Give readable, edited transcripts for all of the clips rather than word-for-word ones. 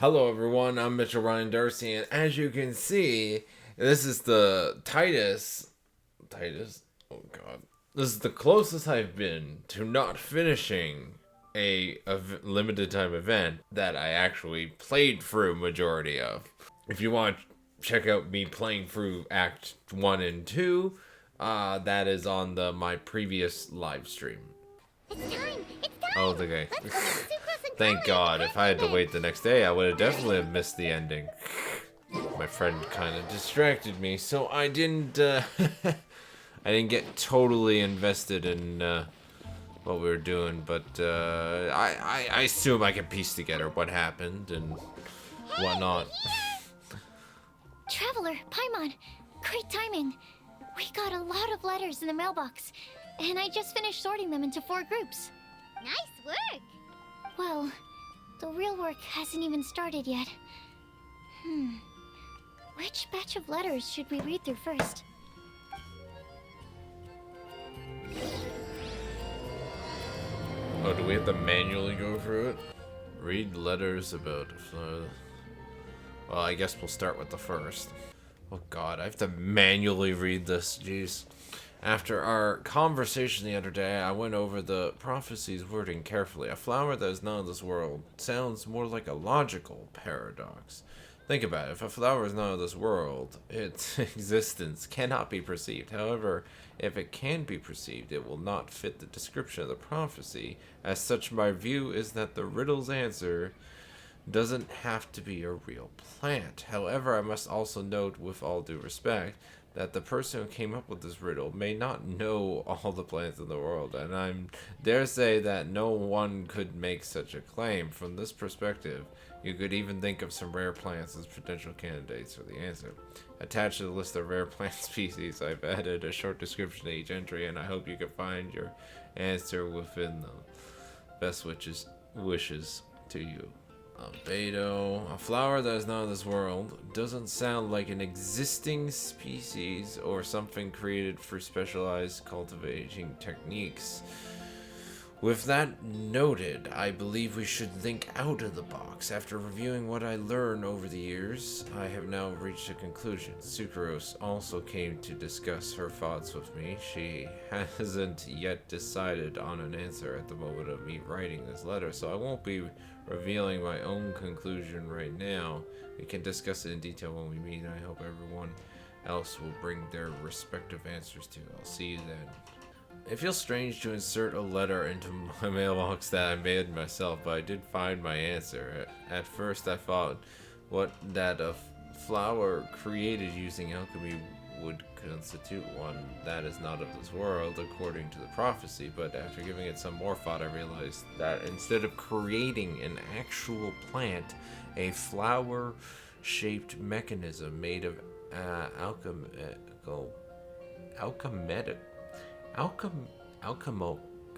Hello everyone, I'm Mitchell Ryan Darcy, and as you can see, this is the oh god. This is the closest I've been to not finishing a limited time event that I actually played through majority of. If you want to check out me playing through Act 1 and 2, that is on my previous live stream. It's time! It's time! Oh, the guy. Let's go to Sucrose Thank Collei God, and if I had to Windblume. wait the next day, I would have definitely have missed the ending. My friend kind of distracted me, so I didn't I didn't get totally invested in what we were doing, but I assume I can piece together what happened and whatnot. Traveler, Paimon, great timing. We got a lot of letters in the mailbox, and I just finished sorting them into 4 groups. Nice work! Well, the real work hasn't even started yet. Which batch of letters should we read through first? Oh, do we have to manually go through it? Read letters about... well, I guess we'll start with the first. Oh god, I have to manually read this, jeez. After our conversation the other day, I went over the prophecy's wording carefully. A flower that is not of this world sounds more like a logical paradox. Think about it. If a flower is not of this world, its existence cannot be perceived. However, if it can be perceived, it will not fit the description of the prophecy. As such, my view is that the riddle's answer doesn't have to be a real plant. However, I must also note, with all due respect, that the person who came up with this riddle may not know all the plants in the world, and I dare say that no one could make such a claim. From this perspective, you could even think of some rare plants as potential candidates for the answer. Attached to the list of rare plant species, I've added a short description to each entry, and I hope you can find your answer within them. Best wishes to you. Beto, a flower that is not of this world, doesn't sound like an existing species or something created for specialized cultivating techniques. With that noted, I believe we should think out of the box. After reviewing what I learned over the years, I have now reached a conclusion. Sucrose also came to discuss her thoughts with me. She hasn't yet decided on an answer at the moment of me writing this letter, so I won't be revealing my own conclusion right now. We can discuss it in detail when we meet. I hope everyone else will bring their respective answers too. I'll see you then. It feels strange to insert a letter into my mailbox that I made myself, but I did find my answer. At first I thought that a flower created using alchemy would constitute one that is not of this world according to the prophecy, but after giving it some more thought I realized that instead of creating an actual plant, a flower shaped mechanism made of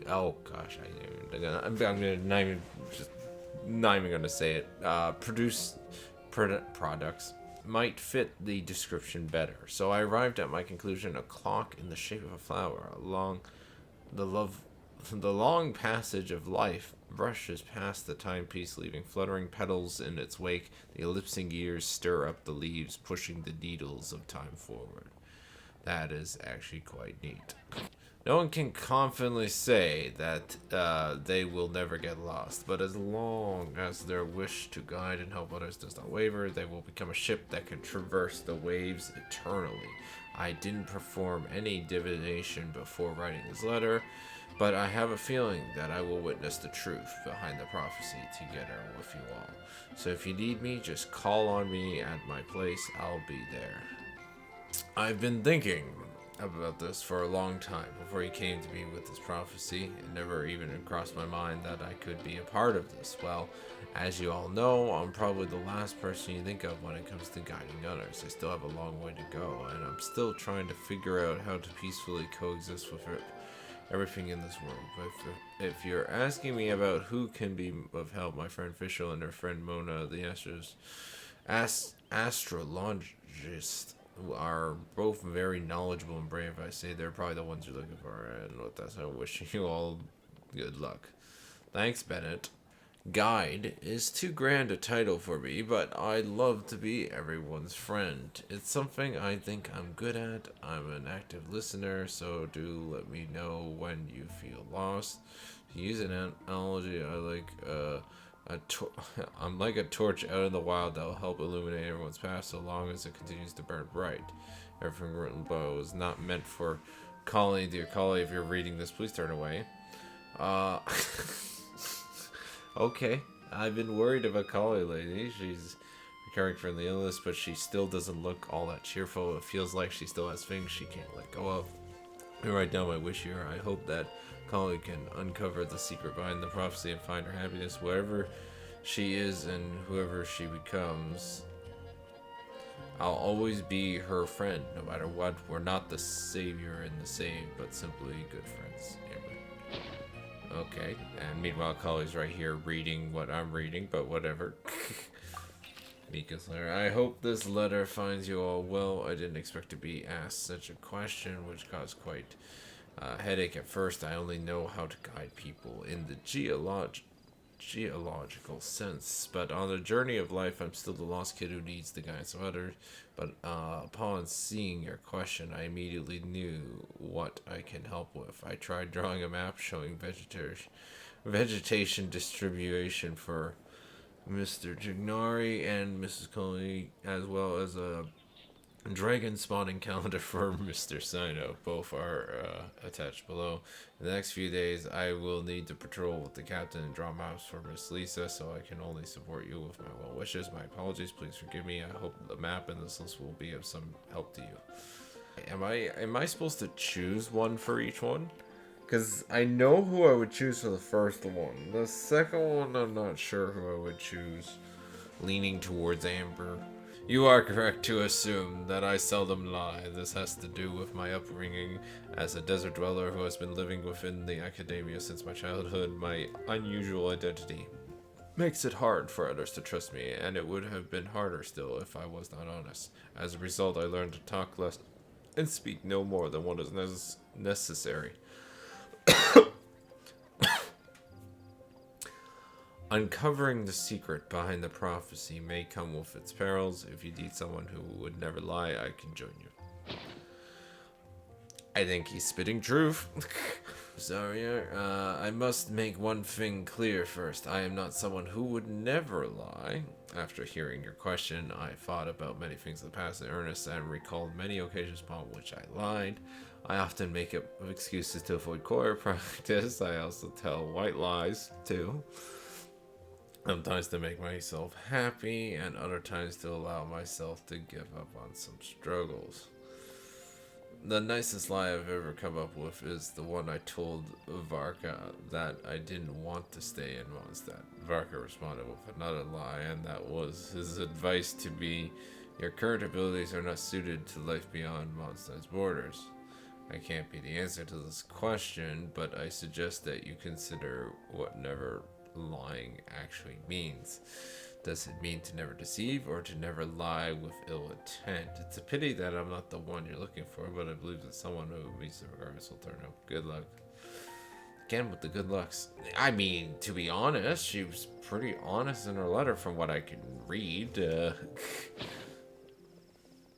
oh gosh, I'm not even gonna say it. Produce products might fit the description better. So I arrived at my conclusion: a clock in the shape of a flower. Along the long passage of life brushes past the timepiece, leaving fluttering petals in its wake. The ellipsing gears stir up the leaves, pushing the needles of time forward. That is actually quite neat. No one can confidently say that they will never get lost, but as long as their wish to guide and help others does not waver, they will become a ship that can traverse the waves eternally. I didn't perform any divination before writing this letter, but I have a feeling that I will witness the truth behind the prophecy together with you all. So if you need me, just call on me at my place. I'll be there. I've been thinking about this for a long time before he came to me with this prophecy. It never even crossed my mind that I could be a part of this. Well, as you all know, I'm probably the last person you think of when it comes to guiding others. I still have a long way to go, and I'm still trying to figure out how to peacefully coexist with everything in this world. But if you're asking me about who can be of help, my friend Fischl and her friend Mona, the astrologist, are both very knowledgeable and brave. I say they're probably the ones you're looking for, and with that, I'm wishing you all good luck. Thanks, Bennett. Guide is too grand a title for me, but I'd love to be everyone's friend. It's something I think I'm good at. I'm an active listener, so do let me know when you feel lost. To use an analogy, I'm like a torch out in the wild that will help illuminate everyone's path so long as it continues to burn bright. Everything written below is not meant for Collei. Dear Collei, if you're reading this, please turn away. Okay, I've been worried about Collei lately. She's recovering from the illness, but she still doesn't look all that cheerful. It feels like she still has things she can't let go of. I write down my wish here. I hope that Collei can uncover the secret behind the prophecy and find her happiness wherever she is and whoever she becomes. I'll always be her friend, no matter what. We're not the savior and the saved, but simply good friends. Amber. Okay, and meanwhile, Collei's right here reading what I'm reading, but whatever. Mika's letter. I hope this letter finds you all well. I didn't expect to be asked such a question, which caused quite a headache at first. I only know how to guide people in the geological sense, but on the journey of life, I'm still the lost kid who needs the guidance of others. But upon seeing your question, I immediately knew what I can help with. I tried drawing a map showing vegetation distribution for Mr. Jignari and Mrs. Collei, as well as a dragon spawning calendar for Mr. Cyno. Both are attached below. In the next few days, I will need to patrol with the captain and draw maps for Miss Lisa, so I can only support you with my well wishes. My apologies, please forgive me. I hope the map and this list will be of some help to you. Am I supposed to choose one for each one? Because I know who I would choose for the first one. The second one, I'm not sure who I would choose. Leaning towards Amber. You are correct to assume that I seldom lie. This has to do with my upbringing as a desert dweller who has been living within the academia since my childhood. My unusual identity makes it hard for others to trust me, and it would have been harder still if I was not honest. As a result, I learned to talk less and speak no more than what is necessary. Uncovering the secret behind the prophecy may come with its perils. If you need someone who would never lie, I can join you. I think he's spitting truth. Sorry, I must make one thing clear first. I am not someone who would never lie. After hearing your question, I thought about many things in the past in earnest and recalled many occasions upon which I lied. I often make up excuses to avoid core practice. I also tell white lies, too. Sometimes to make myself happy, and other times to allow myself to give up on some struggles. The nicest lie I've ever come up with is the one I told Varka that I didn't want to stay in Mondstadt. Varka responded with another lie, and that was his advice to me: your current abilities are not suited to life beyond Mondstadt's borders. I can't be the answer to this question, but I suggest that you consider what never lying actually means. Does it mean to never deceive or to never lie with ill intent? It's a pity that I'm not the one you're looking for, but I believe that someone who meets the requirements will turn up. Good luck. Again with the good lucks. I mean, to be honest, she was pretty honest in her letter from what I can read.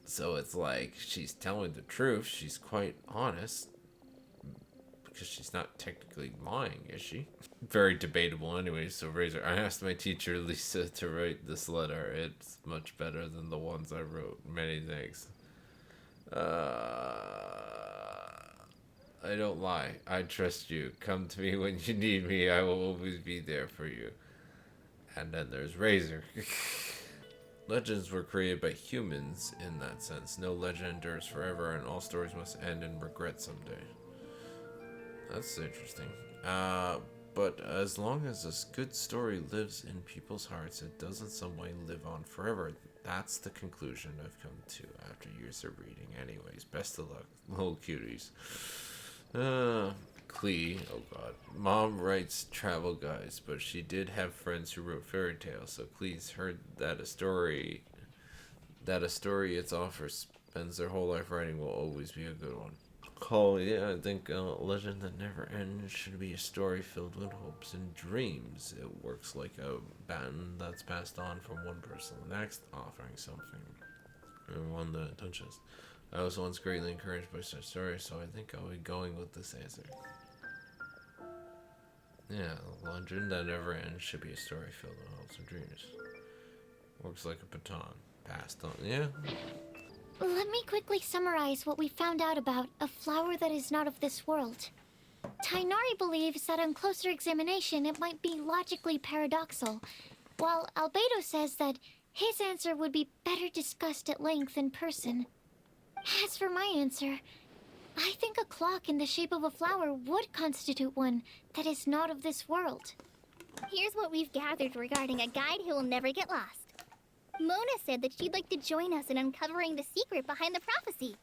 So it's like she's telling the truth. She's quite honest. Because she's not technically lying, is she? Very debatable anyway, so Razor. I asked my teacher, Lisa, to write this letter. It's much better than the ones I wrote. Many thanks. I don't lie. I trust you. Come to me when you need me. I will always be there for you. And then there's Razor. Legends were created by humans in that sense. No legend endures forever, and all stories must end in regret someday. That's interesting. But as long as this good story lives in people's hearts, it does in some way live on forever. That's the conclusion I've come to after years of reading. Anyways, best of luck, little cuties. Clee, oh god. Mom writes travel guides, but she did have friends who wrote fairy tales, so Clee's heard that a story its author spends their whole life writing will always be a good one. Oh, yeah, I think Legend That Never Ends should be a story filled with hopes and dreams. It works like a baton that's passed on from one person to the next, offering something. And one that touches. I was once greatly encouraged by such stories, so I think I'll be going with this answer. Yeah, Legend That Never Ends should be a story filled with hopes and dreams. Works like a baton, passed on. Yeah. Let me quickly summarize what we found out about a flower that is not of this world. Tighnari believes that on closer examination it might be logically paradoxal, while Albedo says that his answer would be better discussed at length in person. As for my answer, I think a clock in the shape of a flower would constitute one that is not of this world. Here's what we've gathered regarding a guide who will never get lost. Mona said that she'd like to join us in uncovering the secret behind the prophecy,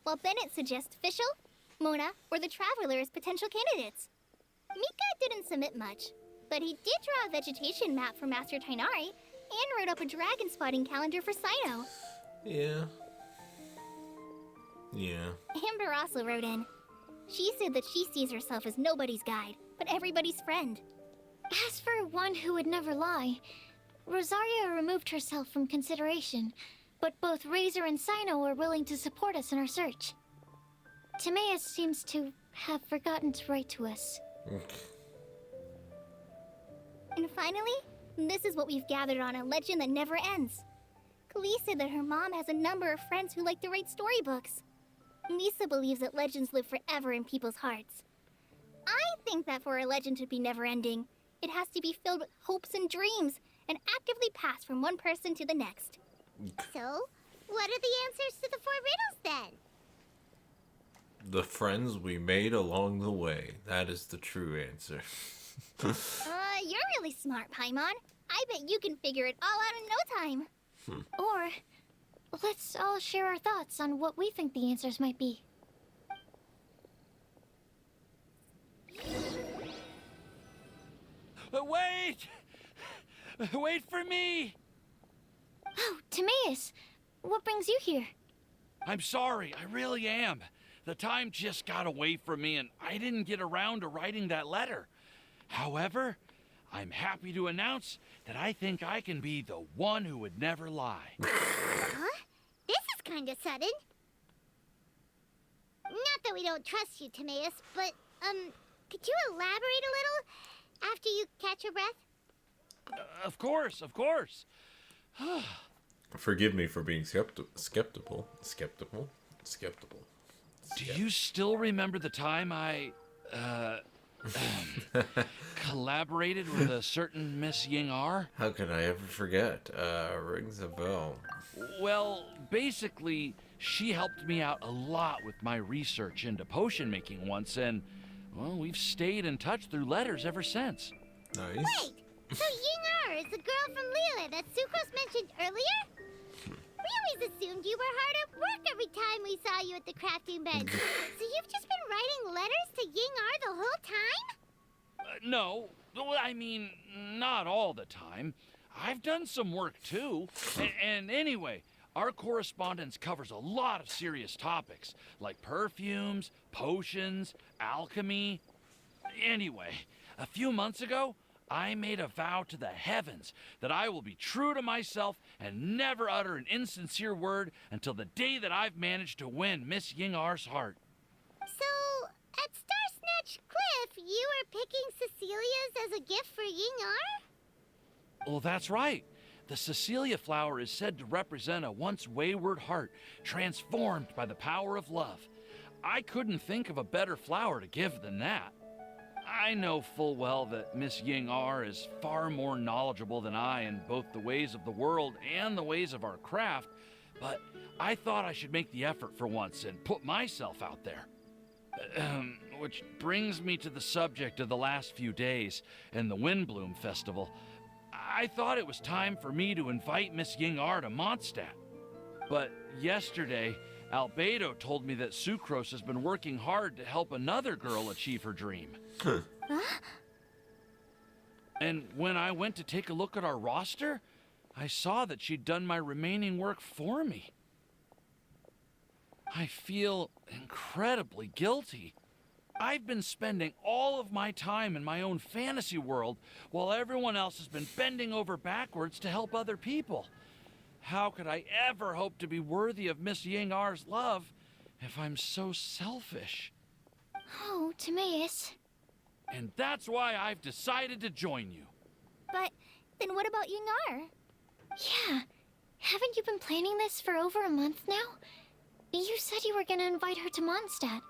while Bennett suggests Fischl, Mona, or the Traveler as potential candidates. Mika didn't submit much, but he did draw a vegetation map for Master Tighnari and wrote up a dragon spotting calendar for Cyno. Yeah. Yeah. Amber also wrote in. She said that she sees herself as nobody's guide, but everybody's friend. As for one who would never lie, Rosaria removed herself from consideration, but both Razor and Cyno are willing to support us in our search. Timaeus seems to have forgotten to write to us. And finally, this is what we've gathered on a legend that never ends. Klee said that her mom has a number of friends who like to write storybooks. Lisa believes that legends live forever in people's hearts. I think that for a legend to be never-ending, it has to be filled with hopes and dreams, and actively passed from one person to the next. So, what are the answers to the 4 riddles then? The friends we made along the way. That is the true answer. You're really smart, Paimon. I bet you can figure it all out in no time. Or, let's all share our thoughts on what we think the answers might be. Wait! Wait for me! Oh, Timaeus, what brings you here? I'm sorry, I really am. The time just got away from me and I didn't get around to writing that letter. However, I'm happy to announce that I think I can be the one who would never lie. Huh? This is kind of sudden. Not that we don't trust you, Timaeus, but, could you elaborate a little after you catch your breath? Of course, of course. Forgive me for being skeptical. Do you still remember the time I, collaborated with a certain Miss Ying'er? How could I ever forget? Rings a bell. Well, basically, she helped me out a lot with my research into potion making once, and, well, we've stayed in touch through letters ever since. Nice. Wait, so Ying'er is the girl from Lila that Sucrose mentioned earlier? We always assumed you were hard at work every time we saw you at the crafting bench. So you've just been writing letters to Ying'er the whole time? No, I mean, not all the time. I've done some work too. And anyway, our correspondence covers a lot of serious topics, like perfumes, potions, alchemy. Anyway, a few months ago, I made a vow to the heavens that I will be true to myself and never utter an insincere word until the day that I've managed to win Miss Ying'er's heart. So, at Star Snatch Cliff, you were picking Cecilia's as a gift for Ying'er? Well, that's right. The Cecilia flower is said to represent a once wayward heart, transformed by the power of love. I couldn't think of a better flower to give than that. I know full well that Miss Ying'er is far more knowledgeable than I in both the ways of the world and the ways of our craft, but I thought I should make the effort for once and put myself out there. Which brings me to the subject of the last few days and the Windblume Festival. I thought it was time for me to invite Miss Ying'er to Mondstadt. But yesterday, Albedo told me that Sucrose has been working hard to help another girl achieve her dream. Huh? And when I went to take a look at our roster, I saw that she'd done my remaining work for me. I feel incredibly guilty. I've been spending all of my time in my own fantasy world while everyone else has been bending over backwards to help other people. How could I ever hope to be worthy of Miss Ying'er's love if I'm so selfish? Oh, Timaeus. And that's why I've decided to join you. But then what about Ying'er? Yeah. Haven't you been planning this for over a month now? You said you were gonna invite her to Mondstadt.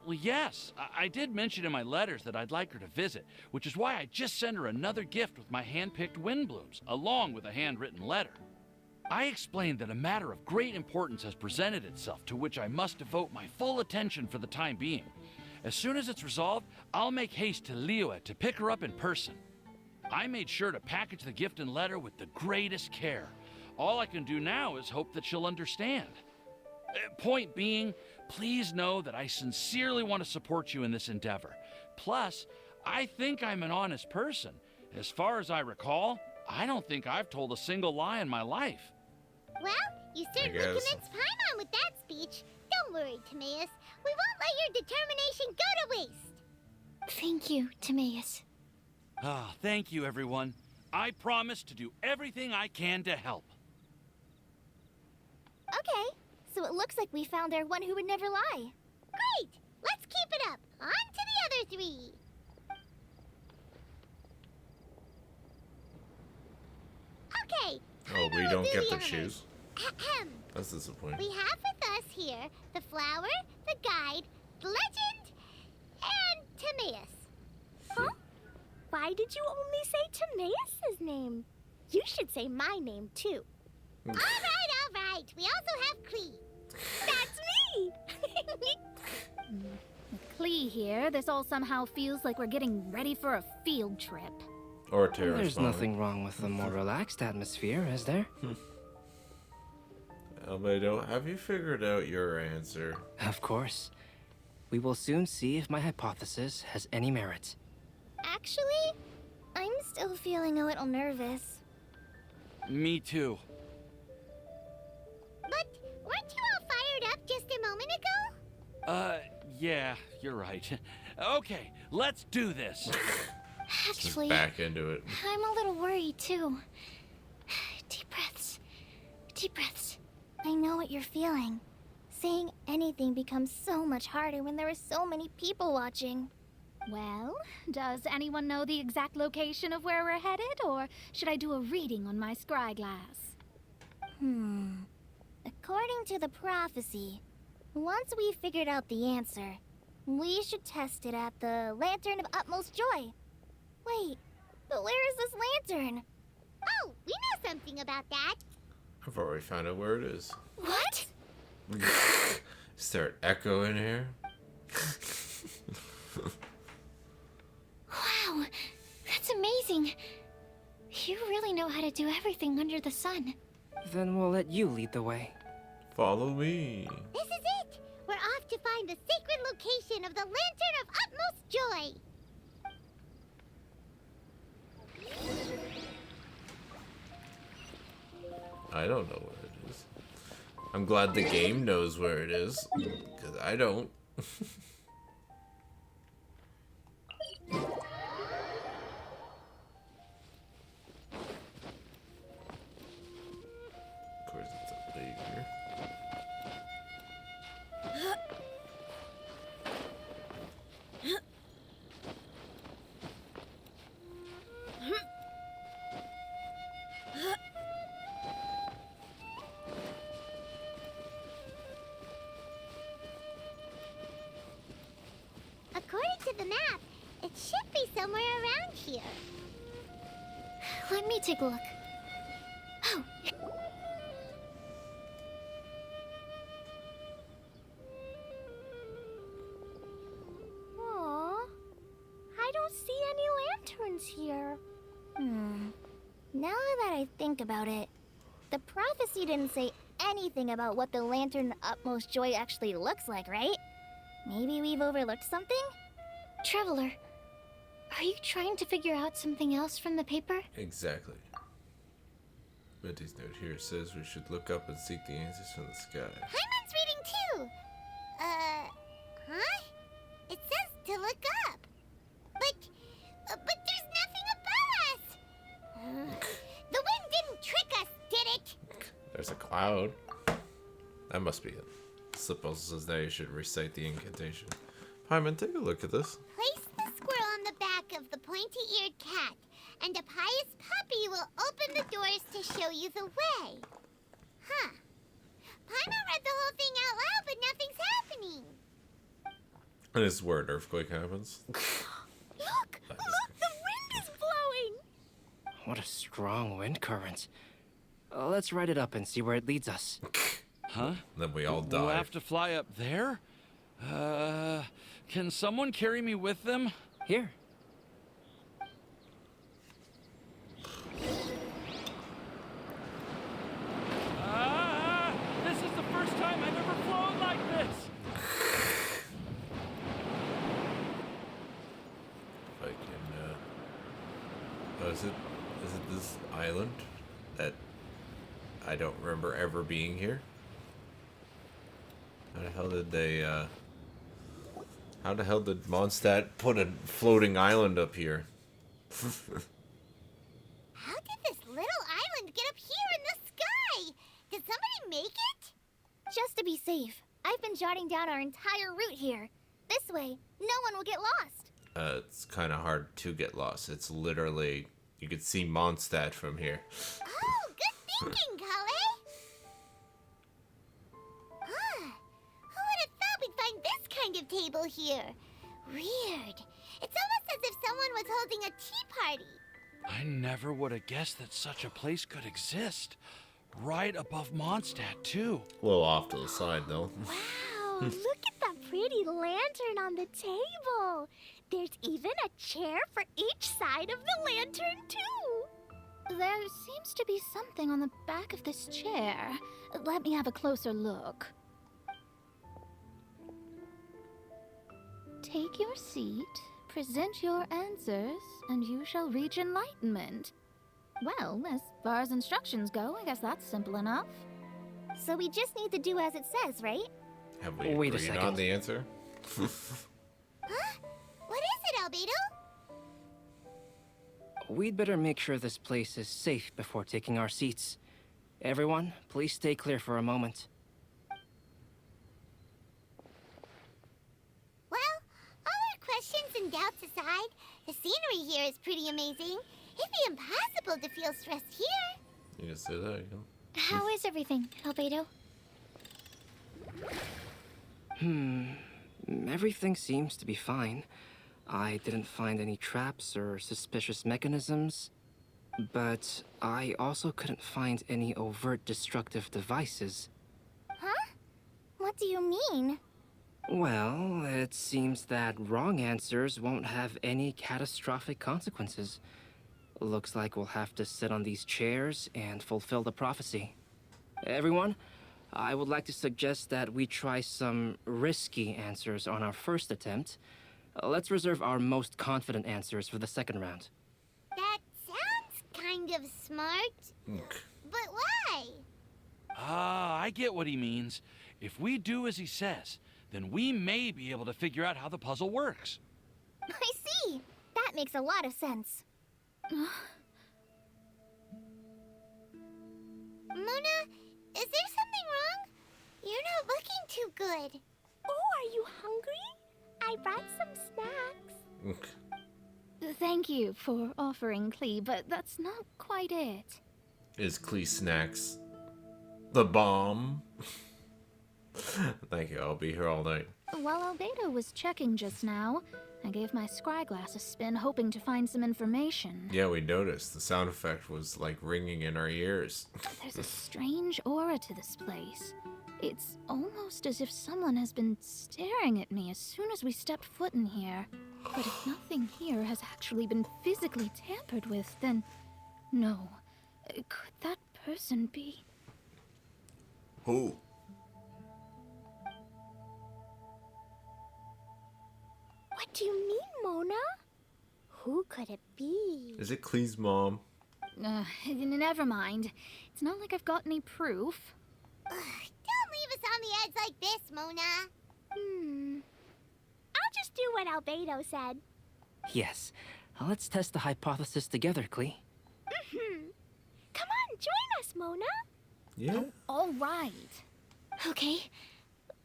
Well, yes, I did mention in my letters that I'd like her to visit, which is why I just sent her another gift with my hand-picked Windblumes, along with a handwritten letter. I explained that a matter of great importance has presented itself to which I must devote my full attention for the time being. As soon as it's resolved, I'll make haste to Liyue to pick her up in person. I made sure to package the gift and letter with the greatest care. All I can do now is hope that she'll understand. Point being, please know that I sincerely want to support you in this endeavor. Plus, I think I'm an honest person. As far as I recall, I don't think I've told a single lie in my life. Well, you certainly commenced Paimon with that speech. Don't worry, Timaeus. We won't let your determination go to waste. Thank you, Timaeus. Ah, thank you, everyone. I promise to do everything I can to help. Okay, so it looks like we found our one who would never lie. Great! Let's keep it up. On to the other three. Okay. Oh, we don't get to choose? Ahem. That's disappointing. We have with us here the flower, the guide, the legend, and Timaeus. Huh? Why did you only say Timaeus' name? You should say my name, too. All right. We also have Klee. That's me! Klee here, this all somehow feels like we're getting ready for a field trip. Or terrorist There's bombing. nothing wrong with a more relaxed atmosphere, is there? Albedo, have you figured out your answer? Of course. We will soon see if my hypothesis has any merit. Actually, I'm still feeling a little nervous. Me too. But weren't you all fired up just a moment ago? Yeah, you're right. Okay, let's do this. Just Actually, back into it. I'm a little worried too. Deep breaths. Deep breaths. I know what you're feeling. Saying anything becomes so much harder when there are so many people watching. Well, does anyone know the exact location of where we're headed, or should I do a reading on my scry glass? According to the prophecy, once we figured out the answer, we should test it at the Lantern of Utmost Joy. Wait, but where is this lantern? Oh, we know something about that. I've already found out where it is. What? Is there an echo in here? Wow, that's amazing. You really know how to do everything under the sun. Then we'll let you lead the way. Follow me. This is it. We're off to find the sacred location of the Lantern of Utmost Joy. I don't know where it is. I'm glad the game knows where it is, because I don't. Of course, it's up here. According to the map, it should be somewhere around here. Let me take a look. Oh, Aww, I don't see any lanterns here. Now that I think about it, the prophecy didn't say anything about what the Lantern of Utmost Joy actually looks like, right? Maybe we've overlooked something? Traveler, are you trying to figure out something else from the paper? Exactly. Betty's note here says we should look up and seek the answers from the sky. Paimon's reading too. too. Huh? It says to look up. But there's nothing above us. The wind didn't trick us, did it? There's a cloud. That must be it. Suppose says that you should recite the incantation. Paimon, take a look at this. Place the squirrel on the back of the pointy-eared cat, and a pious puppy will open the doors to show you the way. Huh. Paimon read the whole thing out loud, but nothing's happening. And this is where an earthquake happens. Look! Look! The wind is blowing! What a strong wind current. Let's ride it up and see where it leads us. Huh? Then we all die. We'll have to fly up there? Can someone carry me with them? Here. This is the first time I've ever flown like this! If I can, oh, is it this island that I don't remember ever being here? How the hell did Mondstadt put a floating island up here? How did this little island get up here in the sky? Did somebody make it? Just to be safe, I've been jotting down our entire route here. This way, no one will get lost. It's kind of hard to get lost. It's literally, you could see Mondstadt from here. Oh, good thinking, Collei. Huh. Who would have thought we'd find this kind of table here? Weird. It's almost as if someone was holding a tea party. I never would have guessed that such a place could exist. Right above Mondstadt, too. A little off to the side, though. Wow, look at that pretty lantern on the table. There's even a chair for each side of the lantern, too. There seems to be something on the back of this chair. Let me have a closer look. Take your seat, present your answers, and you shall reach enlightenment. Well, as far as instructions go, I guess that's simple enough. So we just need to do as it says, right? Have we Wait a agreed second. on the answer? Huh? What is it, Albedo? We'd better make sure this place is safe before taking our seats. Everyone, please stay clear for a moment. Well, all our questions and doubts aside, the scenery here is pretty amazing. It'd be impossible to feel stressed here. You can say that, you know? How is everything, Albedo? Everything seems to be fine. I didn't find any traps or suspicious mechanisms, but I also couldn't find any overt destructive devices. Huh? What do you mean? Well, it seems that wrong answers won't have any catastrophic consequences. Looks like we'll have to sit on these chairs and fulfill the prophecy. Everyone, I would like to suggest that we try some risky answers on our first attempt. Let's reserve our most confident answers for the second round. That sounds kind of smart. But why? I get what he means. If we do as he says, then we may be able to figure out how the puzzle works. I see. That makes a lot of sense. Mona, is there something wrong? You're not looking too good. Oh, are you hungry? I brought some snacks. Thank you for offering, Klee, but that's not quite it. Is Klee Snacks the bomb? Thank you, I'll be here all night. While Albedo was checking just now, I gave my scryglass a spin, hoping to find some information. Yeah, we noticed. The sound effect was like ringing in our ears. There's a strange aura to this place. It's almost as if someone has been staring at me as soon as we stepped foot in here. But if nothing here has actually been physically tampered with, then no. Could that person be? Who? What do you mean, Mona? Who could it be? Is it Klee's mom? Never mind. It's not like I've got any proof. Don't leave us on the edge like this, Mona. I'll just do what Albedo said. Yes. Let's test the hypothesis together, Klee. Come on, join us, Mona. Yeah. All right. Okay,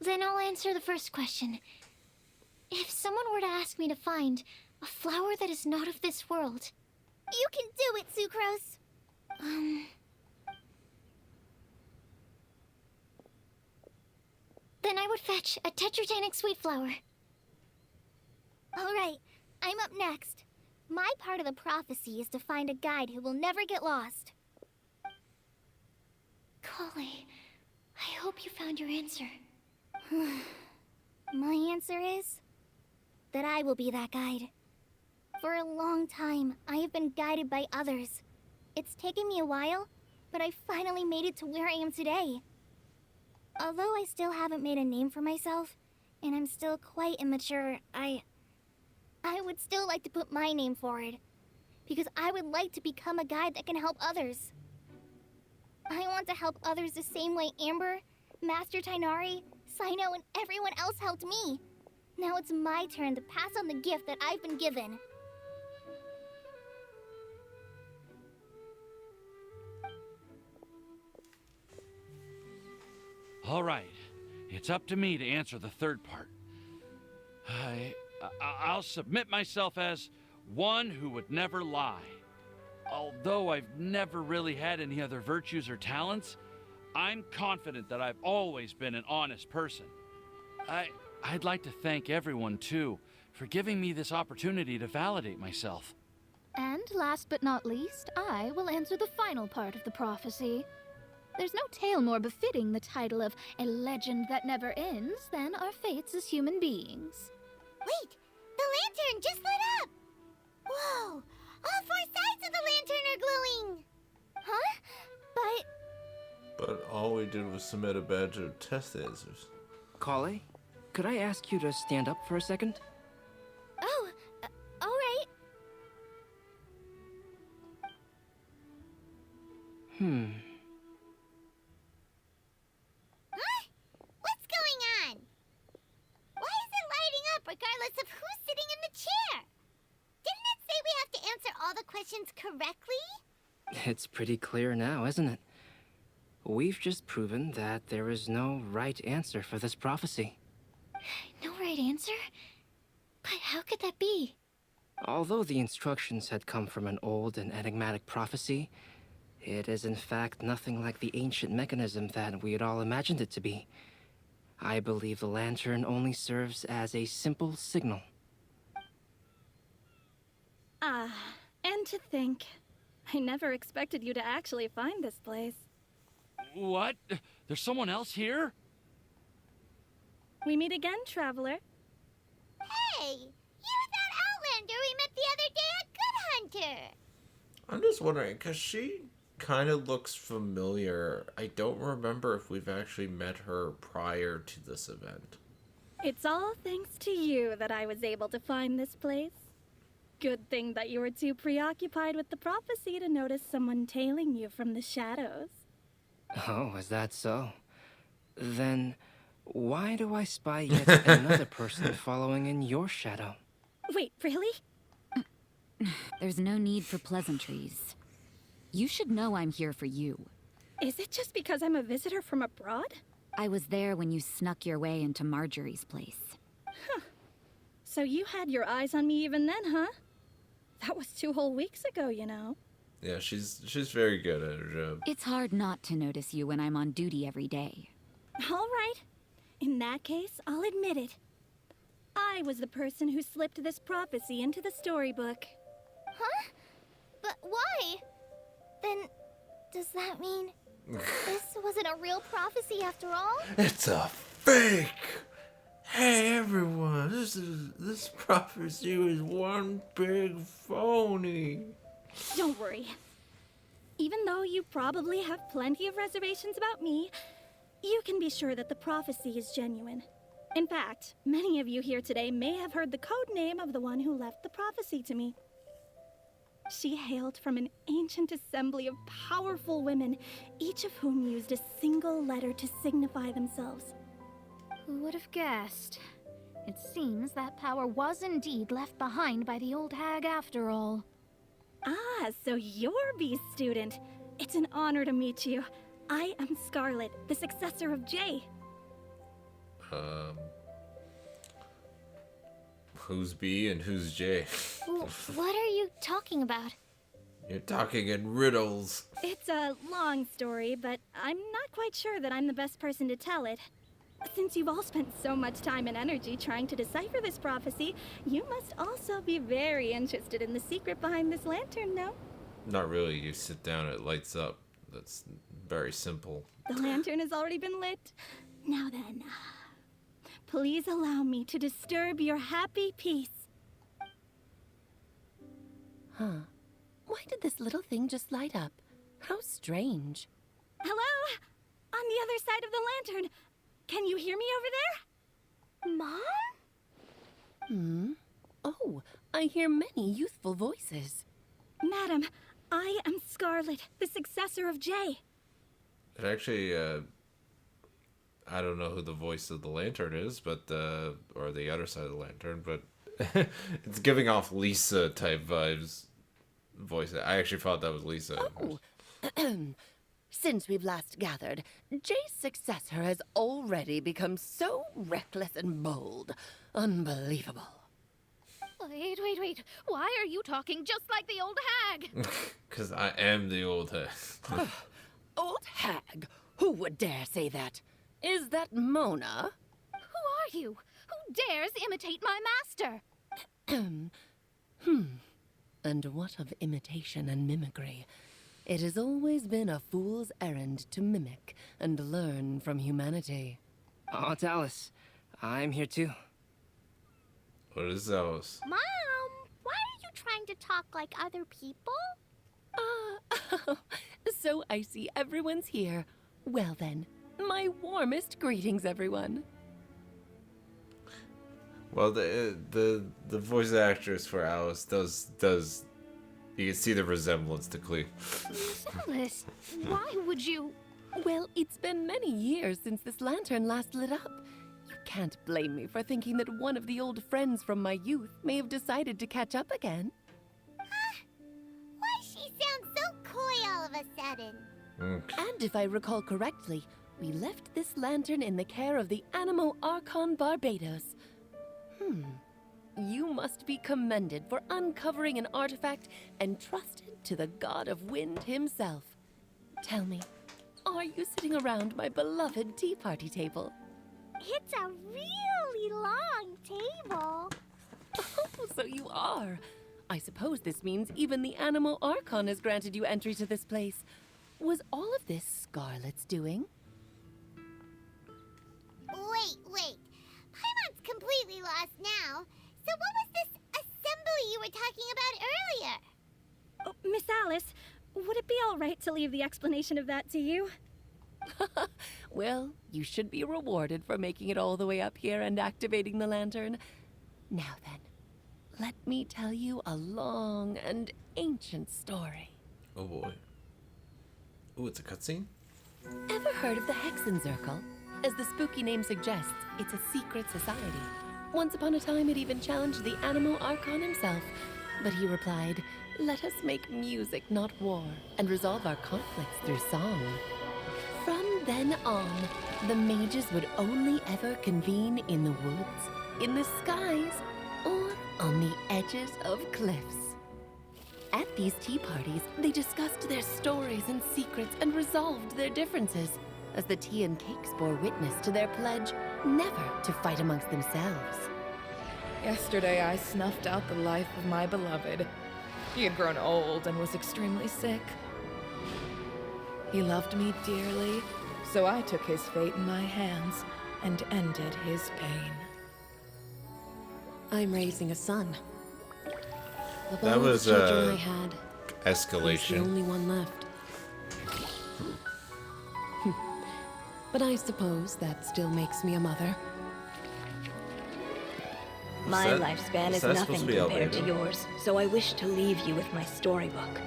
then I'll answer the first question. If someone were to ask me to find a flower that is not of this world, You can do it, Sucrose. then I would fetch a tetragenic sweet flower. All right, I'm up next. My part of the prophecy is to find a guide who will never get lost. Collei, I hope you found your answer. My answer is that I will be that guide. For a long time, I have been guided by others. It's taken me a while, but I finally made it to where I am today. Although I still haven't made a name for myself, and I'm still quite immature, I would still like to put my name forward. Because I would like to become a guide that can help others. I want to help others the same way Amber, Master Tighnari, Cyno, and everyone else helped me. Now it's my turn to pass on the gift that I've been given. All right, it's up to me to answer the third part. I'll submit myself as one who would never lie. Although I've never really had any other virtues or talents, I'm confident that I've always been an honest person. I'd like to thank everyone, too, for giving me this opportunity to validate myself. And last but not least, I will answer the final part of the prophecy. There's no tale more befitting the title of a legend that never ends than our fates as human beings. Wait, the lantern just lit up! Whoa, all four sides of the lantern are glowing! Huh? But all we did was submit a badge of test answers. Collei, could I ask you to stand up for a second? Oh, all right. Huh? What's going on? Why is it lighting up regardless of who's sitting in the chair? Didn't it say we have to answer all the questions correctly? It's pretty clear now, isn't it? We've just proven that there is no right answer for this prophecy. No right answer? But how could that be? Although the instructions had come from an old and enigmatic prophecy, it is in fact nothing like the ancient mechanism that we had all imagined it to be. I believe the lantern only serves as a simple signal. And to think, I never expected you to actually find this place. What? There's someone else here? We meet again, traveler. Hey, you're that Outlander we met the other day at Good Hunter. I'm just wondering, because she kind of looks familiar. I don't remember if we've actually met her prior to this event. It's all thanks to you that I was able to find this place. Good thing that you were too preoccupied with the prophecy to notice someone tailing you from the shadows. Oh, is that so? Then why do I spy yet another person following in your shadow? Wait, really? There's no need for pleasantries. You should know I'm here for you. Is it just because I'm a visitor from abroad? I was there when you snuck your way into Marjorie's place. So you had your eyes on me even then, huh? That was 2 whole weeks ago, you know. Yeah, she's very good at her job. It's hard not to notice you when I'm on duty every day. All right. In that case, I'll admit it. I was the person who slipped this prophecy into the storybook. Huh? But why? Then, does that mean this wasn't a real prophecy after all? It's a fake! Hey everyone, this prophecy was one big phony. Don't worry. Even though you probably have plenty of reservations about me, you can be sure that the prophecy is genuine. In fact, many of you here today may have heard the code name of the one who left the prophecy to me. She hailed from an ancient assembly of powerful women, each of whom used a single letter to signify themselves. Who would have guessed? It seems that power was indeed left behind by the old hag after all. Ah, so you're B's student. It's an honor to meet you. I am Scarlet, the successor of Jay. Who's B and who's J? What are you talking about? You're talking in riddles. It's a long story, but I'm not quite sure that I'm the best person to tell it. Since you've all spent so much time and energy trying to decipher this prophecy, you must also be very interested in the secret behind this lantern, no? Not really. You sit down, it lights up. That's very simple. The lantern has already been lit. Now then, please allow me to disturb your happy peace. Huh. Why did this little thing just light up? How strange. Hello? On the other side of the lantern. Can you hear me over there? Mom? Oh, I hear many youthful voices. Madam, I am Scarlet, the successor of Jay. It actually, I don't know who the voice of the lantern is, but, or the other side of the lantern, but it's giving off Lisa type vibes. Voice. I actually thought that was Lisa. Oh. Since we've last gathered, Jay's successor has already become so reckless and bold. Unbelievable. Wait. Why are you talking just like the old hag? Because I am the old hag. Old hag? Who would dare say that? Is that Mona? Who are you? Who dares imitate my master? And what of imitation and mimicry? It has always been a fool's errand to mimic and learn from humanity. Oh, Dallas, I'm here too. What is those? Mom, why are you trying to talk like other people? So I see everyone's here. Well then, my warmest greetings, everyone. Well, the voice actress for Alice does you can see the resemblance to Clee. Alice, why would you? Well, it's been many years since this lantern last lit up. You can't blame me for thinking that one of the old friends from my youth may have decided to catch up again. Why she sounds so coy all of a sudden? And if I recall correctly, we left this lantern in the care of the Animo Archon Barbados. You must be commended for uncovering an artifact entrusted to the god of wind himself. Tell me, are you sitting around my beloved tea party table? It's a really long table. Oh, so you are. I suppose this means even the Animo Archon has granted you entry to this place. Was all of this Scarlet's doing? Wait. Paimon's completely lost now. So what was this assembly you were talking about earlier? Oh, Miss Alice, would it be all right to leave the explanation of that to you? Well, you should be rewarded for making it all the way up here and activating the lantern. Now then, let me tell you a long and ancient story. Oh boy. Ooh, it's a cutscene? Ever heard of the Hexenzirkel? As the spooky name suggests, it's a secret society. Once upon a time, it even challenged the Animo Archon himself. But he replied, "Let us make music, not war, and resolve our conflicts through song." From then on, the mages would only ever convene in the woods, in the skies, or on the edges of cliffs. At these tea parties, they discussed their stories and secrets and resolved their differences, as the tea and cakes bore witness to their pledge never to fight amongst themselves. Yesterday I snuffed out the life of my beloved. He had grown old and was extremely sick. He loved me dearly, so I took his fate in my hands and ended his pain. I'm raising a son. Of That all the was, children I had, he's the Escalation. only one left. But I suppose that still makes me a mother. My that- lifespan is is that nothing supposed to be compared to Albania? yours, so I wish to leave you with my storybook.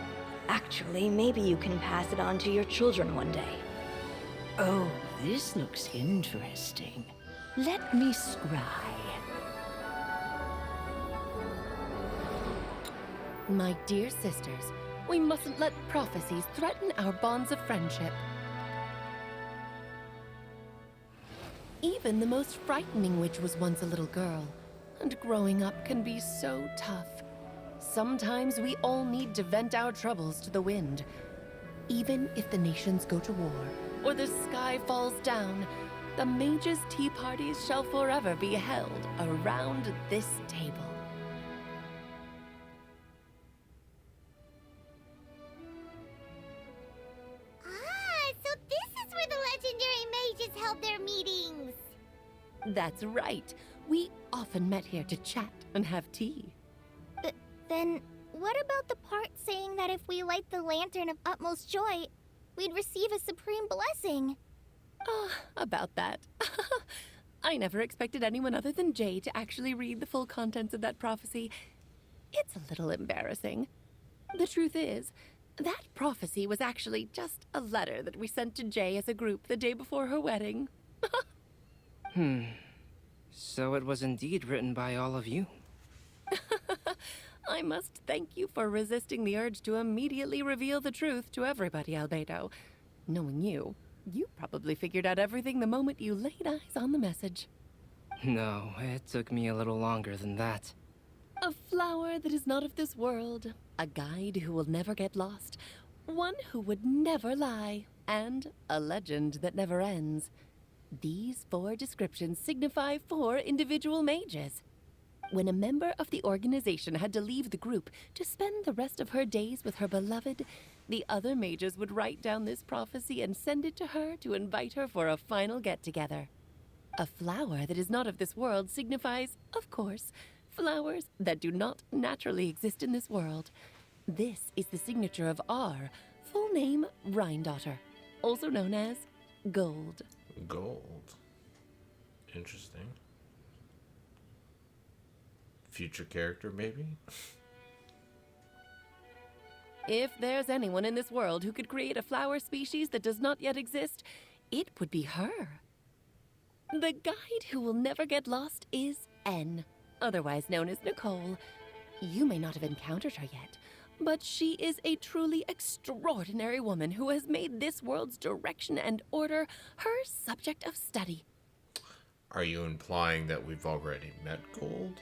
Actually, maybe you can pass it on to your children one day. Oh, this looks interesting. Let me scry. My dear sisters, we mustn't let prophecies threaten our bonds of friendship. Even the most frightening witch was once a little girl, and growing up can be so tough. Sometimes we all need to vent our troubles to the wind. Even if the nations go to war, or the sky falls down, the mages' tea parties shall forever be held around this table. Ah, so this is where the legendary mages held their meetings. That's right. We often met here to chat and have tea. Then, what about the part saying that if we light the lantern of utmost joy, we'd receive a supreme blessing? About that. I never expected anyone other than Jay to actually read the full contents of that prophecy. It's a little embarrassing. The truth is, that prophecy was actually just a letter that we sent to Jay as a group the day before her wedding. So it was indeed written by all of you. I must thank you for resisting the urge to immediately reveal the truth to everybody, Albedo. Knowing you, you probably figured out everything the moment you laid eyes on the message. No, it took me a little longer than that. A flower that is not of this world, a guide who will never get lost, one who would never lie, and a legend that never ends. These 4 descriptions signify 4 individual mages. When a member of the organization had to leave the group to spend the rest of her days with her beloved, the other mages would write down this prophecy and send it to her to invite her for a final get-together. A flower that is not of this world signifies, of course, flowers that do not naturally exist in this world. This is the signature of our full name, Rhindaughter, also known as Gold. Gold. Interesting. Future character, maybe? If there's anyone in this world who could create a flower species that does not yet exist, it would be her. The guide who will never get lost is N, otherwise known as Nicole. You may not have encountered her yet, but she is a truly extraordinary woman who has made this world's direction and order her subject of study. Are you implying that we've already met Gold?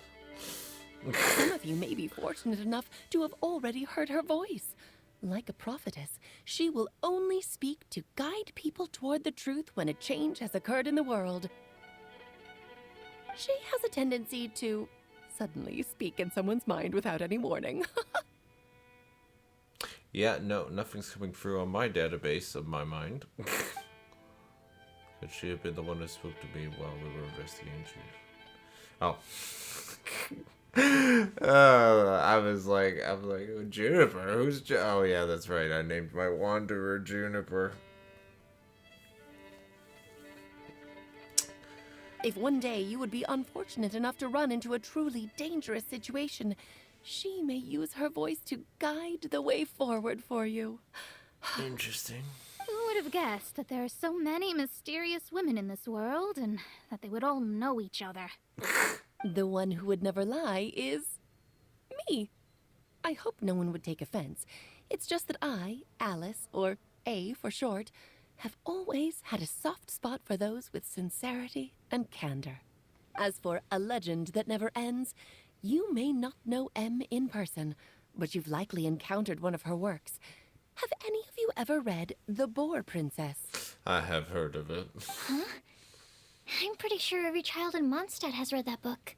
Some of you may be fortunate enough to have already heard her voice. Like a prophetess, she will only speak to guide people toward the truth when a change has occurred in the world. She has a tendency to suddenly speak in someone's mind without any warning. Yeah, no, nothing's coming through on my database of my mind. Could she have been the one who spoke to me while we were investigating? Oh. I was like, Juniper? Who's oh yeah, that's right. I named my wanderer Juniper. If one day you would be unfortunate enough to run into a truly dangerous situation, she may use her voice to guide the way forward for you. Interesting. Who would have guessed that there are so many mysterious women in this world, and that they would all know each other? The one who would never lie is me. I hope no one would take offense. It's just that I, Alice, or A for short, have always had a soft spot for those with sincerity and candor. As for a legend that never ends, you may not know M in person, but you've likely encountered one of her works. Have any of you ever read The Boar Princess? I have heard of it. Huh? I'm pretty sure every child in Mondstadt has read that book.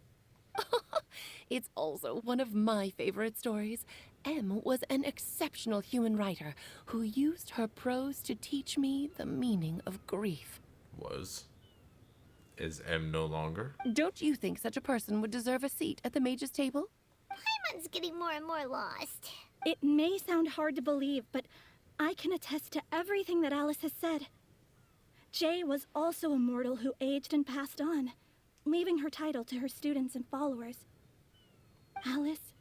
It's also one of my favorite stories. M was an exceptional human writer who used her prose to teach me the meaning of grief. Is M no longer? Don't you think such a person would deserve a seat at the mage's table? Paimon's getting more and more lost. It may sound hard to believe, but I can attest to everything that Alice has said. Jay was also a mortal who aged and passed on, leaving her title to her students and followers. Alice,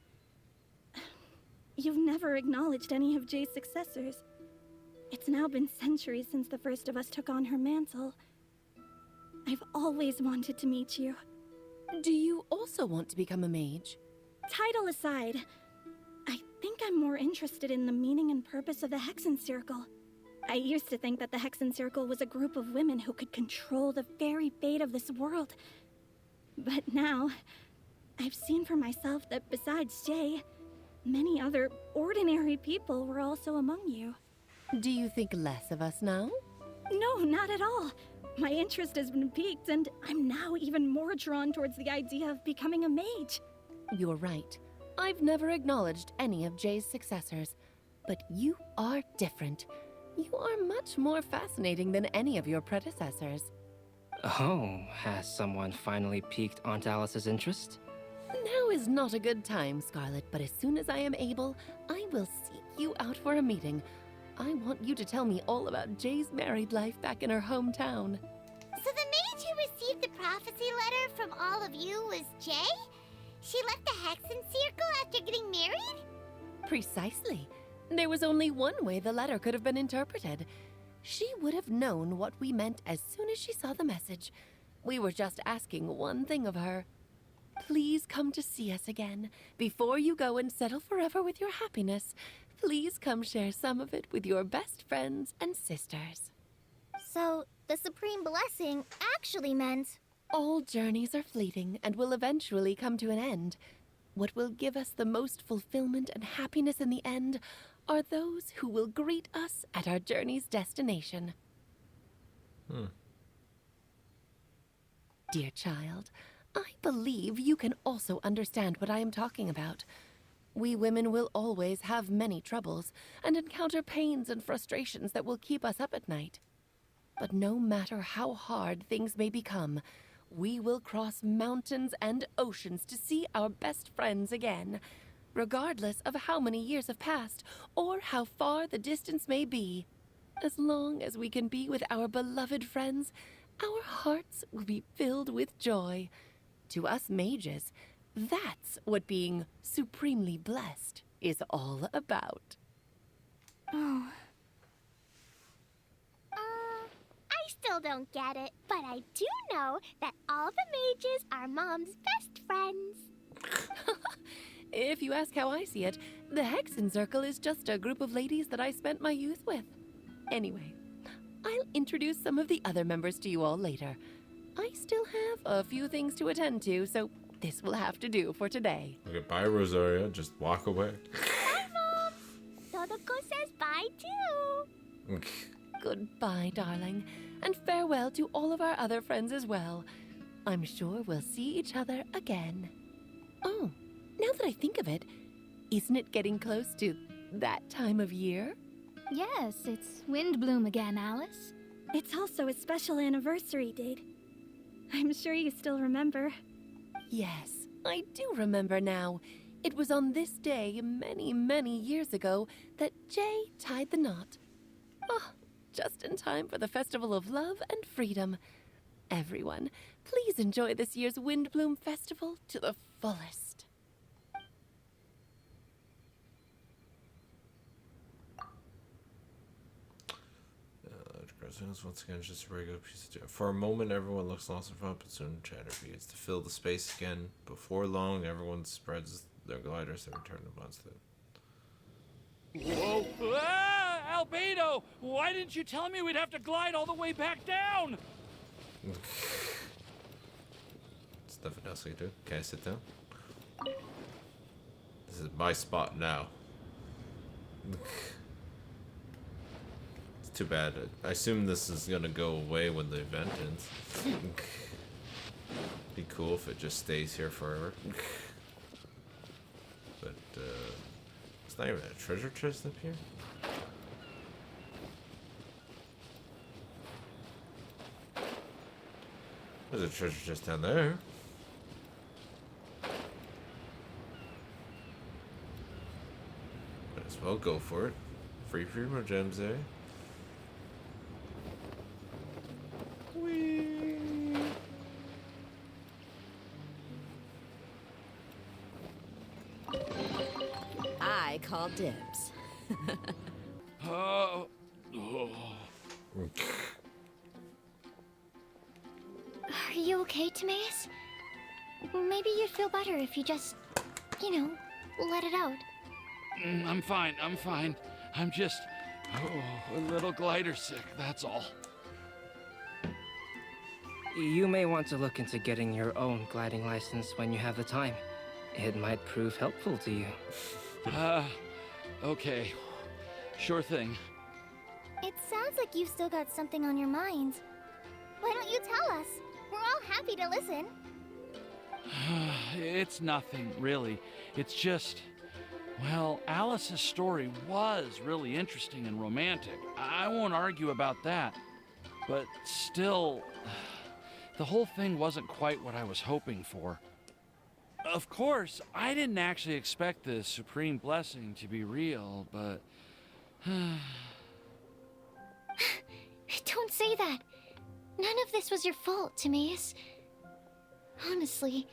you've never acknowledged any of Jay's successors. It's now been centuries since the first of us took on her mantle. I've always wanted to meet you. Do you also want to become a mage? Title aside, I think I'm more interested in the meaning and purpose of the Hexen Circle. I used to think that the Hexen Circle was a group of women who could control the very fate of this world. But now, I've seen for myself that besides Jay, many other ordinary people were also among you. Do you think less of us now? No, not at all. My interest has been piqued, and I'm now even more drawn towards the idea of becoming a mage. You're right. I've never acknowledged any of Jay's successors, but you are different. You are much more fascinating than any of your predecessors. Oh, has someone finally piqued Aunt Alice's interest? Now is not a good time, Scarlet, but as soon as I am able, I will seek you out for a meeting. I want you to tell me all about Jay's married life back in her hometown. So the mage who received the prophecy letter from all of you was Jay? She left the Hexen Circle after getting married? Precisely. There was only one way the letter could have been interpreted. She would have known what we meant as soon as she saw the message. We were just asking one thing of her. Please come to see us again. Before you go and settle forever with your happiness, please come share some of it with your best friends and sisters. So, the Supreme Blessing actually meant... All journeys are fleeting and will eventually come to an end. What will give us the most fulfillment and happiness in the end are those who will greet us at our journey's destination. Dear child, I believe you can also understand what I am talking about. We women will always have many troubles and encounter pains and frustrations that will keep us up at night. But no matter how hard things may become, we will cross mountains and oceans to see our best friends again, regardless of how many years have passed or how far the distance may be. As long as we can be with our beloved friends, our hearts will be filled with joy. To us mages, that's what being supremely blessed is all about. Oh. I still don't get it, but I do know that all the mages are Mom's best friends. If you ask how I see it, the Hexen Circle is just a group of ladies that I spent my youth with. Anyway, I'll introduce some of the other members to you all later. I still have a few things to attend to, so this will have to do for today. Okay, bye, Rosaria. Just walk away. Bye, Mom. Todoko says bye, too. Goodbye, darling, and farewell to all of our other friends as well. I'm sure we'll see each other again. Oh, now that I think of it, isn't it getting close to that time of year? Yes, it's Windblume again, Alice. It's also a special anniversary date. I'm sure you still remember. Yes, I do remember now. It was on this day many, many years ago that Jay tied the knot. Oh, just in time for the Festival of Love and Freedom. Everyone, please enjoy this year's Windblume Festival to the fullest. Once again, it's just a regular piece of jam. For a moment, everyone looks lost and fun, but soon chatter begins to fill the space again. Before long, everyone spreads their gliders and return to monster. Whoa! Ah, Albedo! Why didn't you tell me we'd have to glide all the way back down? There's nothing else I can do. Can I sit down? This is my spot now. Too bad. I assume this is gonna go away when the event ends. Be cool if it just stays here forever. But it's not even a treasure chest up here. There's a treasure chest down there. Might as well go for it. Free more gems, eh? I call dibs. Are you okay, Timaeus? Maybe you'd feel better if you just, you know, let it out. I'm fine, I'm fine. I'm just, a little glider sick, that's all. You may want to look into getting your own gliding license when you have the time. It might prove helpful to you. Okay. Sure thing. It sounds like you've still got something on your mind. Why don't you tell us? We're all happy to listen. It's nothing, really. It's just, well, Alice's story was really interesting and romantic. I won't argue about that. But still, the whole thing wasn't quite what I was hoping for. Of course, I didn't actually expect the Supreme Blessing to be real, but... Don't say that. None of this was your fault, Timaeus. Honestly,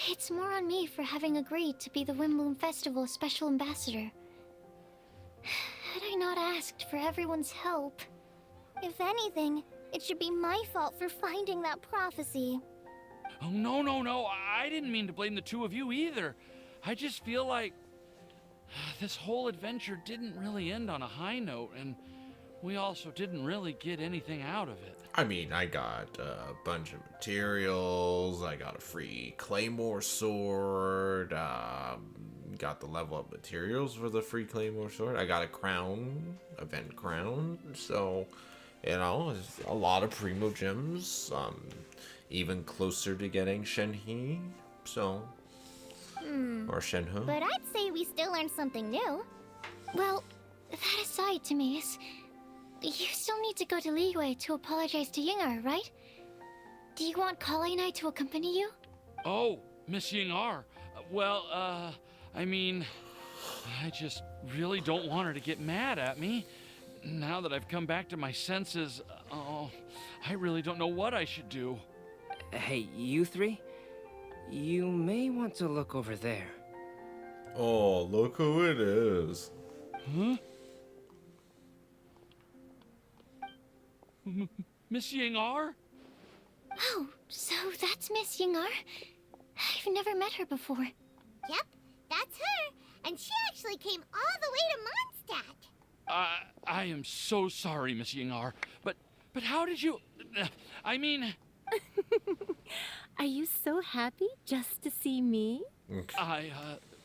it's more on me for having agreed to be the Windblume Festival's special ambassador. Had I not asked for everyone's help... If anything, it should be my fault for finding that prophecy. Oh, no, I didn't mean to blame the two of you either. I just feel like this whole adventure didn't really end on a high note, and we also didn't really get anything out of it. I mean, I got a bunch of materials, I got a free Claymore sword, got the level up materials for the free Claymore sword, I got a crown, event crown, so, you know, it's a lot of primo gems, even closer to getting Shenhe, so, or Shenhe. But I'd say we still learned something new. Well, that aside, Timaeus, you still need to go to Liyue to apologize to Ying'er, right? Do you want Collei and I to accompany you? Oh, Miss Ying'er. Well, I mean, I just really don't want her to get mad at me. Now that I've come back to my senses, I really don't know what I should do. Hey, you three? You may want to look over there. Oh, look who it is. Huh? Miss Ying'er? Oh, so that's Miss Ying'er? I've never met her before. Yep, that's her. And she actually came all the way to Mondstadt. I am so sorry, Miss Ying'er. But how did you... I mean... Are you so happy just to see me?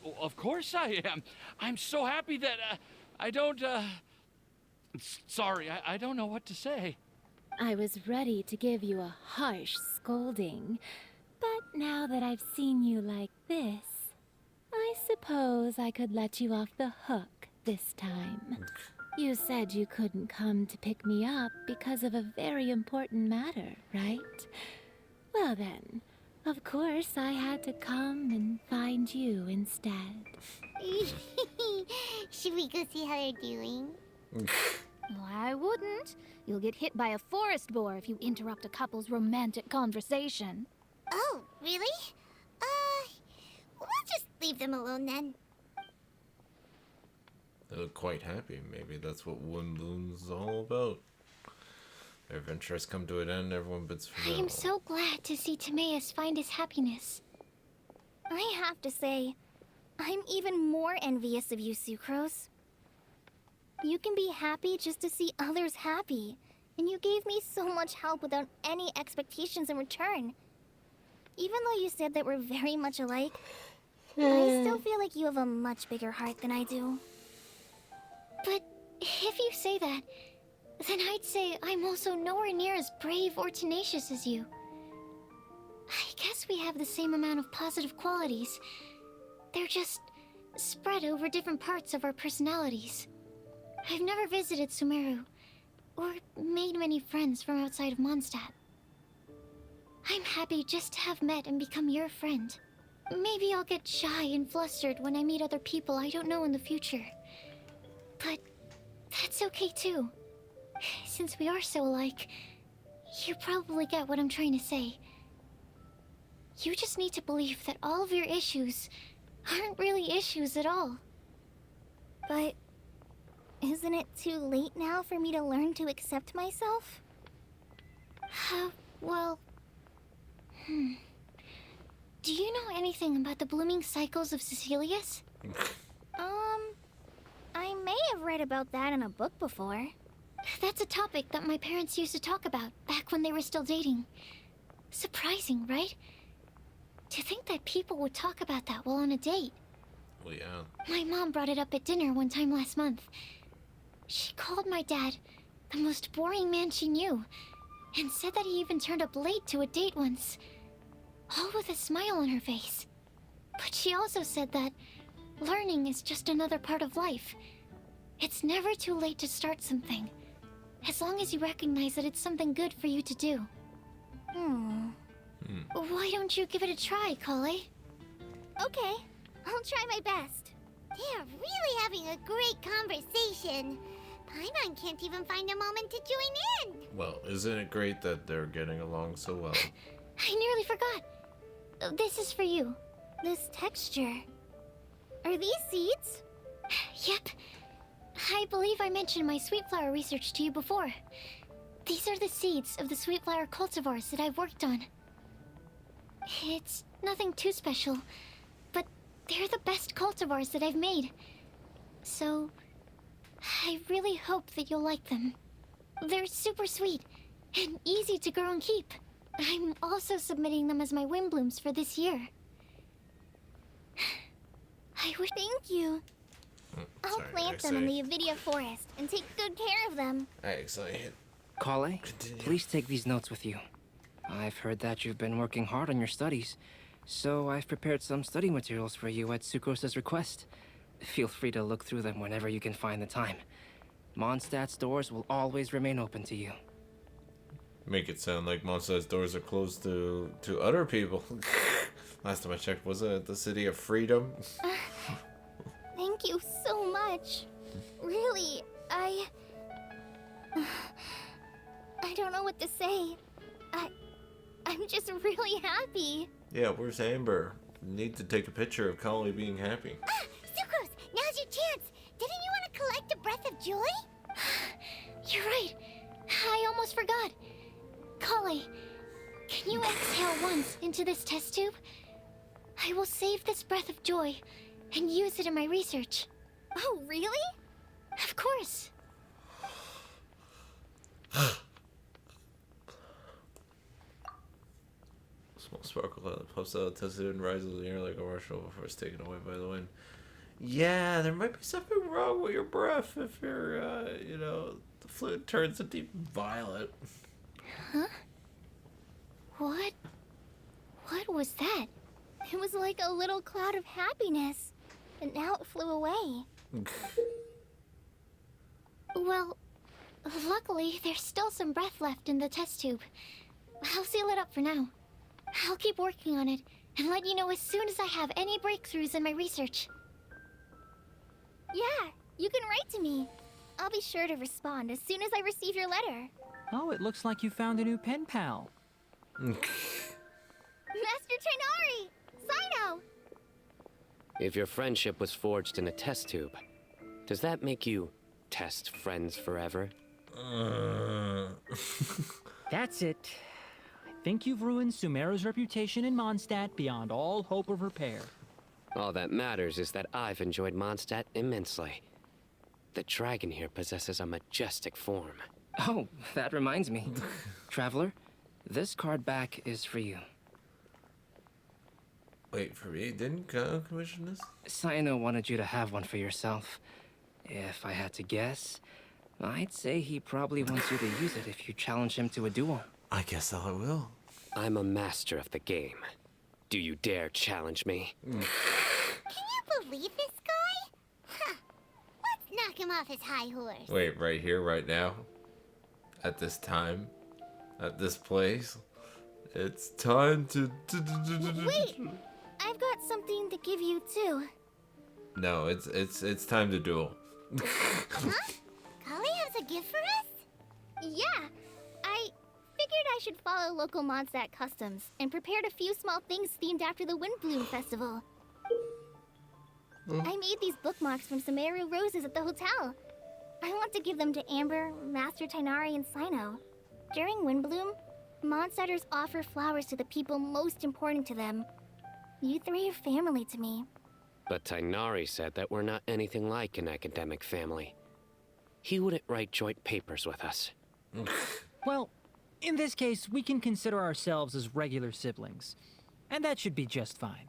Of course I am. I'm so happy that, I don't, sorry, I don't know what to say. I was ready to give you a harsh scolding, but now that I've seen you like this, I suppose I could let you off the hook this time. You said you couldn't come to pick me up because of a very important matter, right? Well then, of course I had to come and find you instead. Should we go see how they're doing? Well, I wouldn't. You'll get hit by a forest boar if you interrupt a couple's romantic conversation. Oh, really? We'll just leave them alone then. They look quite happy. Maybe that's what Windblume's all about. Their adventure has come to an end, everyone bids farewell. I am so glad to see Timaeus find his happiness. I have to say, I'm even more envious of you, Sucrose. You can be happy just to see others happy, and you gave me so much help without any expectations in return. Even though you said that we're very much alike, I still feel like you have a much bigger heart than I do. But if you say that, then I'd say I'm also nowhere near as brave or tenacious as you. I guess we have the same amount of positive qualities. They're just spread over different parts of our personalities. I've never visited Sumeru, or made many friends from outside of Mondstadt. I'm happy just to have met and become your friend. Maybe I'll get shy and flustered when I meet other people I don't know in the future. But that's okay too. Since we are so alike, you probably get what I'm trying to say. You just need to believe that all of your issues aren't really issues at all. But isn't it too late now for me to learn to accept myself? Well, Do you know anything about the blooming cycles of Cecilius? I may have read about that in a book before. That's a topic that my parents used to talk about back when they were still dating. Surprising, right? To think that people would talk about that while on a date. Well, yeah. My mom brought it up at dinner one time last month. She called my dad the most boring man she knew, and said that he even turned up late to a date once, all with a smile on her face. But she also said that learning is just another part of life. It's never too late to start something, as long as you recognize that it's something good for you to do. Why don't you give it a try, Collei? Okay, I'll try my best. They are really having a great conversation. Paimon can't even find a moment to join in. Well, isn't it great that they're getting along so well? I nearly forgot. This is for you. This texture. Are these seeds? Yep. I believe I mentioned my sweet flower research to you before. These are the seeds of the sweet flower cultivars that I've worked on. It's nothing too special, but they're the best cultivars that I've made. So, I really hope that you'll like them. They're super sweet and easy to grow and keep. I'm also submitting them as my Windblooms for this year. I wish. Thank you. I'll plant them in the Avidia forest and take good care of them. Excited. Collei, please take these notes with you. I've heard that you've been working hard on your studies, so I've prepared some study materials for you at Sucrose's request. Feel free to look through them whenever you can find the time. Mondstadt's doors will always remain open to you. Make it sound like Mondstadt's doors are closed to other people. Last time I checked, was it the City of Freedom? Thank you so much. Really, I don't know what to say. I'm just really happy. Yeah, where's Amber? Need to take a picture of Collei being happy. Sucrose, now's your chance. Didn't you want to collect a breath of joy? You're right. I almost forgot. Collei, can you exhale once into this test tube? I will save this breath of joy and use it in my research. Oh, really? Of course. Small sparkle that puffs out, tested and rises in the air like a marshmallow before it's taken away by the wind. Yeah, there might be something wrong with your breath if you're, the fluid turns a deep violet. Huh? What was that? It was like a little cloud of happiness, and now it flew away. Well, luckily, there's still some breath left in the test tube. I'll seal it up for now. I'll keep working on it, and let you know as soon as I have any breakthroughs in my research. Yeah, you can write to me. I'll be sure to respond as soon as I receive your letter. Oh, it looks like you found a new pen pal. Master Tighnari! Cyno! If your friendship was forged in a test tube, does that make you test friends forever? That's it. I think you've ruined Sumeru's reputation in Mondstadt beyond all hope of repair. All that matters is that I've enjoyed Mondstadt immensely. The dragon here possesses a majestic form. Oh, that reminds me. Traveler, this card back is for you. Wait, for me? Didn't Go commission this? Cyno wanted you to have one for yourself. If I had to guess, I'd say he probably wants you to use it if you challenge him to a duel. I guess I will. I'm a master of the game. Do you dare challenge me? Can you believe this guy? Huh. Let's knock him off his high horse. Wait, right here, right now? At this time? At this place? It's time to... Wait! I've got something to give you, too. No, it's time to duel. Huh? Collei has a gift for us? Yeah, I figured I should follow local Mondstadt customs and prepared a few small things themed after the Windblume festival. I made these bookmarks from some aerial roses at the hotel. I want to give them to Amber, Master Tighnari, and Cyno. During Windblume, Mondstadters offer flowers to the people most important to them. You three are family to me. But Tighnari said that we're not anything like an academic family. He wouldn't write joint papers with us. Well, in this case, we can consider ourselves as regular siblings. And that should be just fine.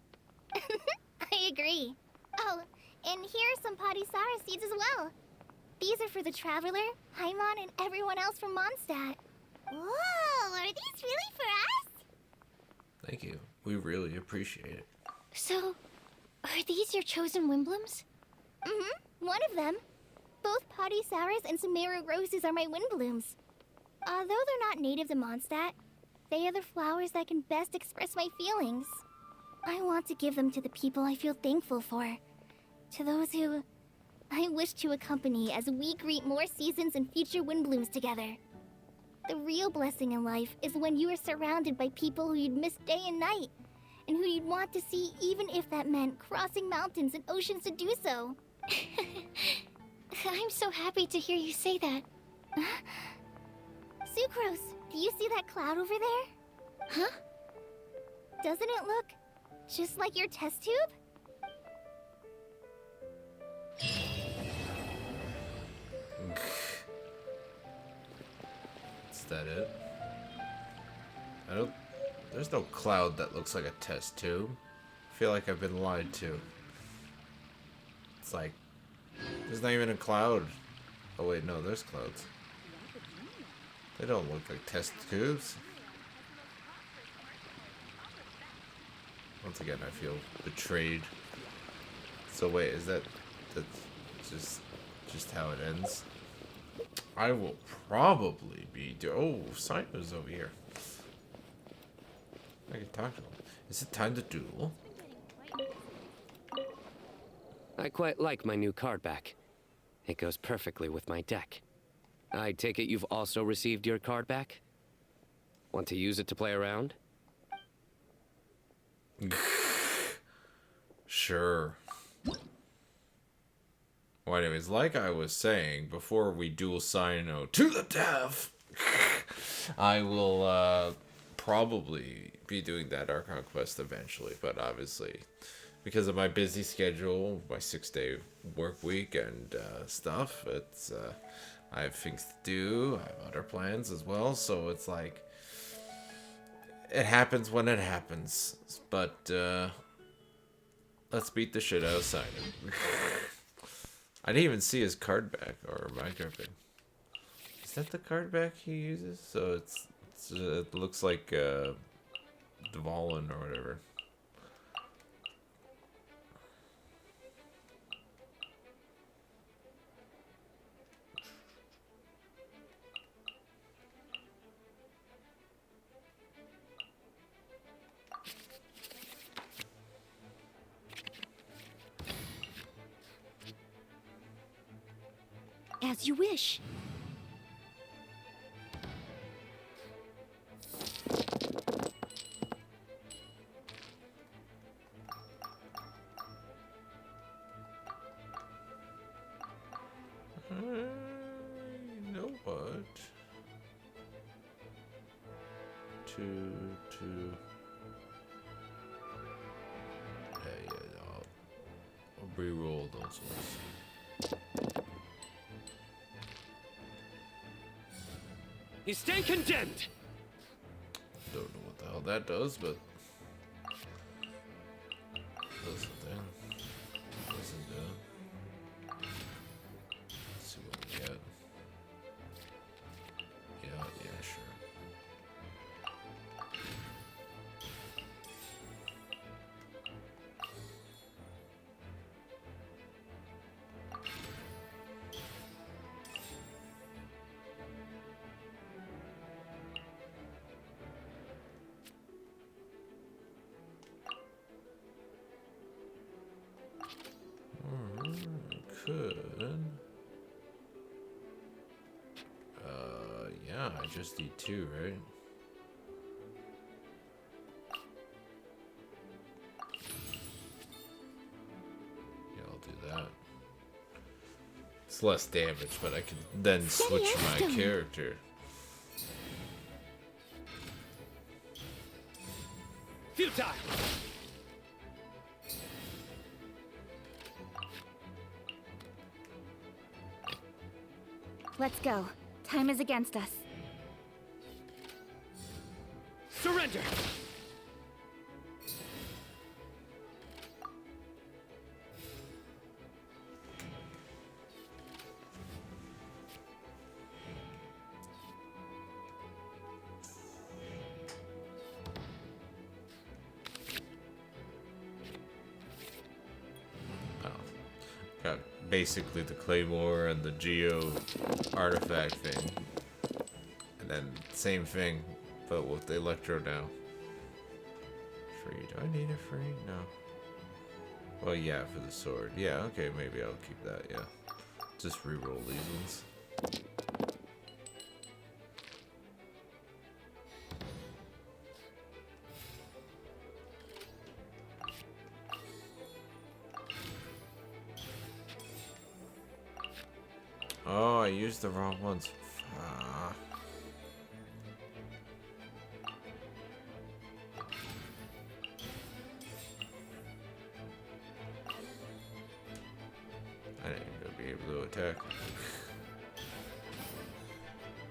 I agree. Oh, and here are some Padisara seeds as well. These are for the Traveler, Paimon, and everyone else from Mondstadt. Whoa, are these really for us? Thank you. We really appreciate it. So, are these your chosen Windblooms? Mm-hmm, one of them. Both Padisaras and Sumeru roses are my Windblooms. Although they're not native to Mondstadt, they are the flowers that can best express my feelings. I want to give them to the people I feel thankful for. To those who I wish to accompany as we greet more seasons and future Windblooms together. The real blessing in life is when you are surrounded by people who you'd miss day and night, and who you'd want to see even if that meant crossing mountains and oceans to do so. I'm so happy to hear you say that. Sucrose, do you see that cloud over there? Huh? Doesn't it look just like your test tube? Is that it? There's no cloud that looks like a test tube. I feel like I've been lied to. It's like, there's not even a cloud. Oh wait, no, there's clouds. They don't look like test tubes. Once again, I feel betrayed. So wait, is that's just how it ends? I will probably be oh, Cyno's over here. I can talk to him. Is it time to duel? I quite like my new card back. It goes perfectly with my deck. I take it you've also received your card back? Want to use it to play around? Sure. Well, anyways, like I was saying, before we duel Cyno to the death, I will probably be doing that Archon quest eventually, but obviously, because of my busy schedule, my 6-day work week and stuff, it's I have things to do, I have other plans as well, so it's like, it happens when it happens, but let's beat the shit out of Cyno. I didn't even see his card back, or my card back. Is that the card back he uses? So it looks like Dvalin or whatever. As you wish. You know what? I'll re-roll those ones. You stay condemned! Don't know what the hell that does, but does something. Doesn't do. Let's see what we get. Yeah, sure. Could. Yeah, I just need 2, right? Yeah, I'll do that. It's less damage, but I can then switch my character. projectile! Let's go. Time is against us. Surrender! Got basically the Claymore and the Geo artifact thing. And then same thing, but with the Electro now. Free. Do I need a free? No. Well, yeah, for the sword. Yeah, okay, maybe I'll keep that, yeah. Just reroll these ones. Oh, I used the wrong ones. I didn't even be able to attack.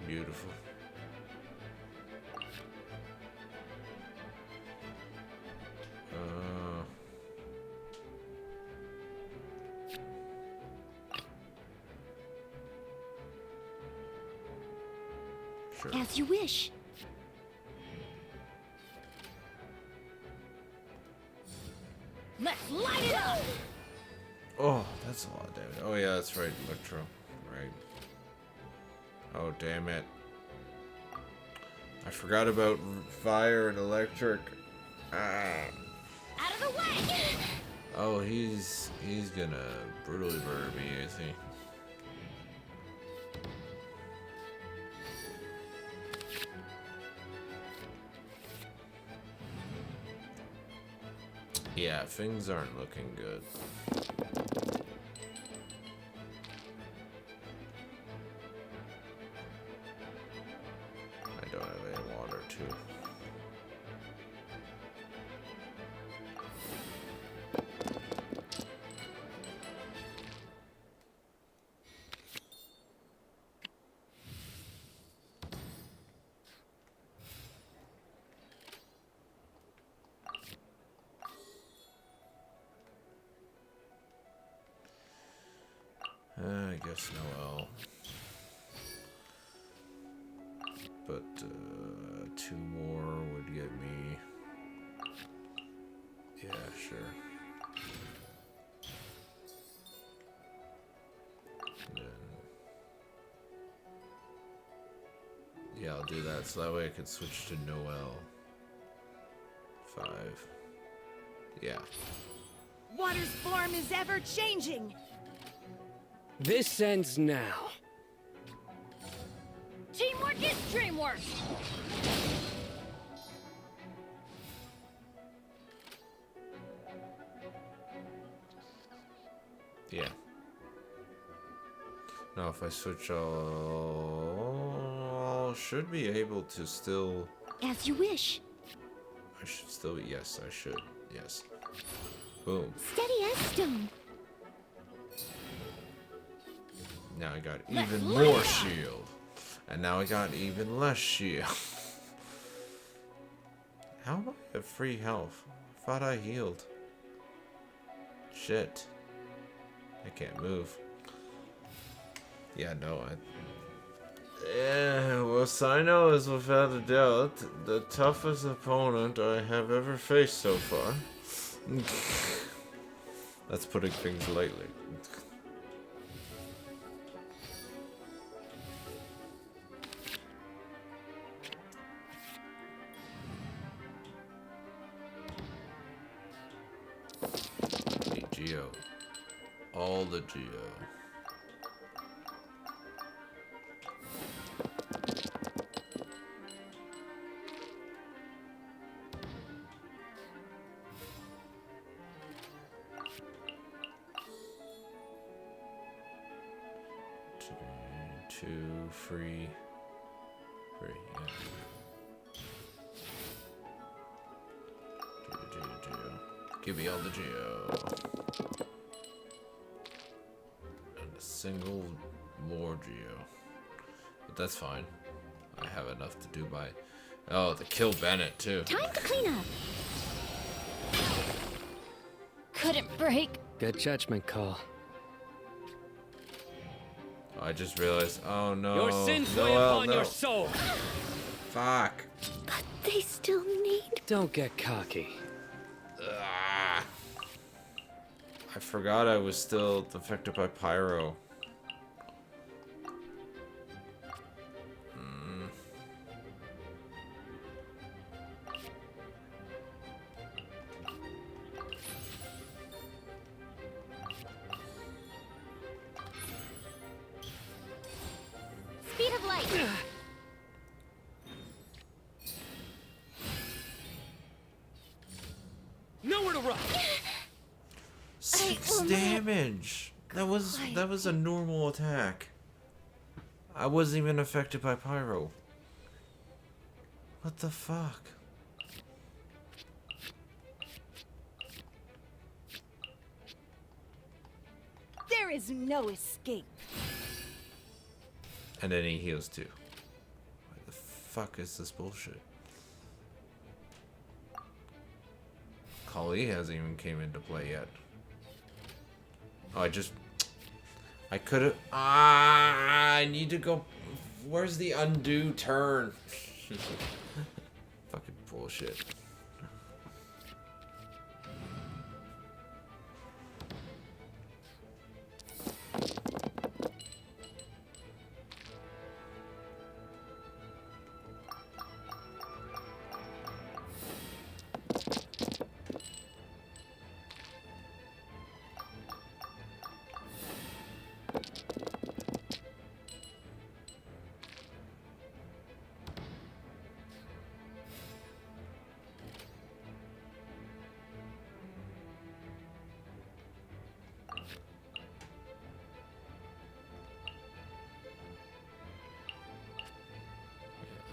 Beautiful. Sure. As you wish. Let's light it up! Oh, that's a lot of damage. Oh yeah, that's right, Electro. Right. Oh, damn it. I forgot about fire and electric. Ah. Out of the way! Oh, he's gonna brutally murder me, is he? Yeah, things aren't looking good. I don't have any water, too. I guess Noel. But 2 more would get me. Yeah, sure. And then, yeah, I'll do that so that way I can switch to Noel. 5. Yeah. Water's form is ever changing. This ends now. Teamwork is dreamwork! Yeah. Now if I switch, I'll should be able to still. As you wish. I should still. Yes, I should. Yes. Boom. Steady as stone. Now I got even more shield. And now I got even less shield. How am I at free health? I thought I healed. Shit. I can't move. Yeah, no, yeah, well, Cyno is without a doubt the toughest opponent I have ever faced so far. That's putting things lightly. Geo. All the Geo. Two, free, yeah. Give me all the geo. And a single more geo. But that's fine. I have enough to do by... Oh, to kill Bennett, too. Time to clean up. Couldn't break. Good judgment call. I just realized... Oh, no. Your sins weigh Noelle, upon no. your soul. Fuck. But they still need... Don't get cocky. Ah. I forgot I was still affected by pyro. Speed of light. Nowhere to run. 6 damage. That was a normal attack. I wasn't even affected by pyro. What the fuck? There is no escape. And then he heals too. What the fuck is this bullshit? Collei hasn't even came into play yet. Oh, I could've... I need to go... Where's the undo turn? Fucking bullshit.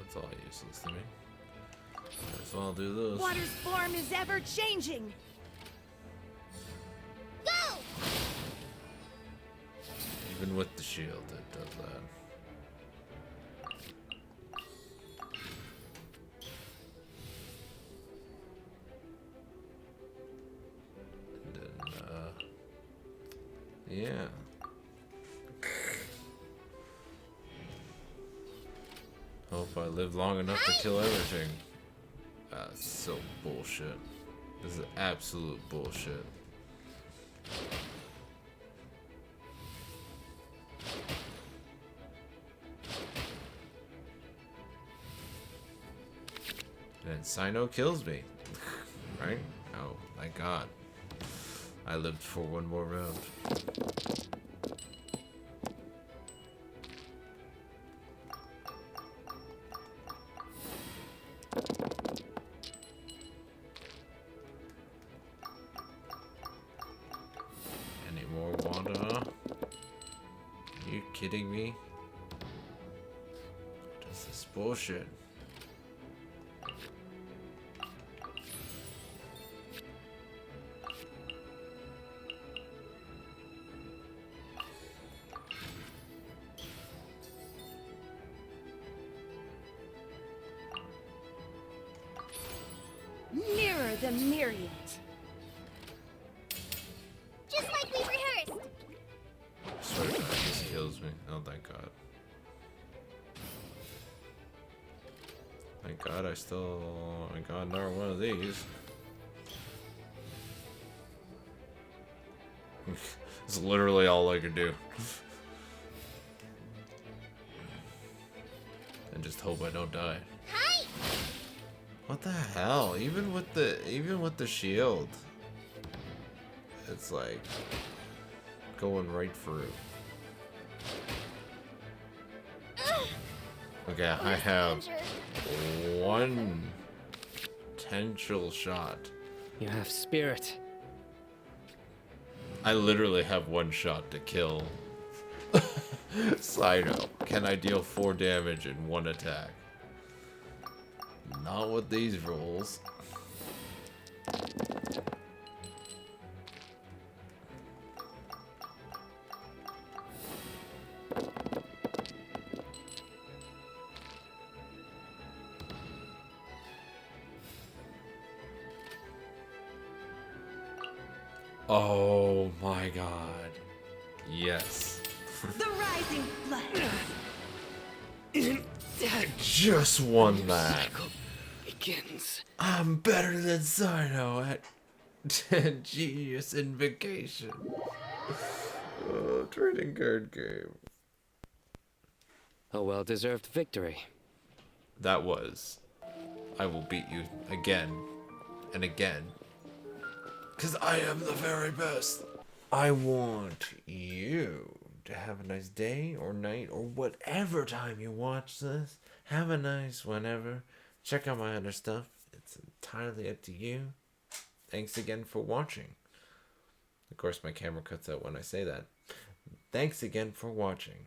It's all useless to me. Might as well do this. Water's form is ever changing. Go! Even with the shield, it does that. And then, yeah. Hope I live long enough to kill everything. That's so bullshit. This is absolute bullshit. And Cyno kills me. Right? Oh, thank God. I lived for one more round. Any more Wanda? Are you kidding me? What is this bullshit? Mirror the myriad. Just like we rehearsed. Swear to God, this kills me. Oh, thank God. Thank God I got another one of these. It's literally all I could do. And just hope I don't die. Hi. What the hell? Even with the shield, it's like going right through. Okay, I have one potential shot. You have spirit. I literally have one shot to kill Cyno. Can I deal 4 damage in one attack? Not with these rolls. Oh my god. Yes. The rising flood. I just won that. Begins. I'm better than Cyno at Genius Invocation. Oh, trading card game. A well-deserved victory. That was. I will beat you again and again. 'Cause I am the very best. I want you to have a nice day or night or whatever time you watch this. Have a nice whenever. Check out my other stuff. It's entirely up to you. Thanks again for watching. Of course, my camera cuts out when I say that. Thanks again for watching.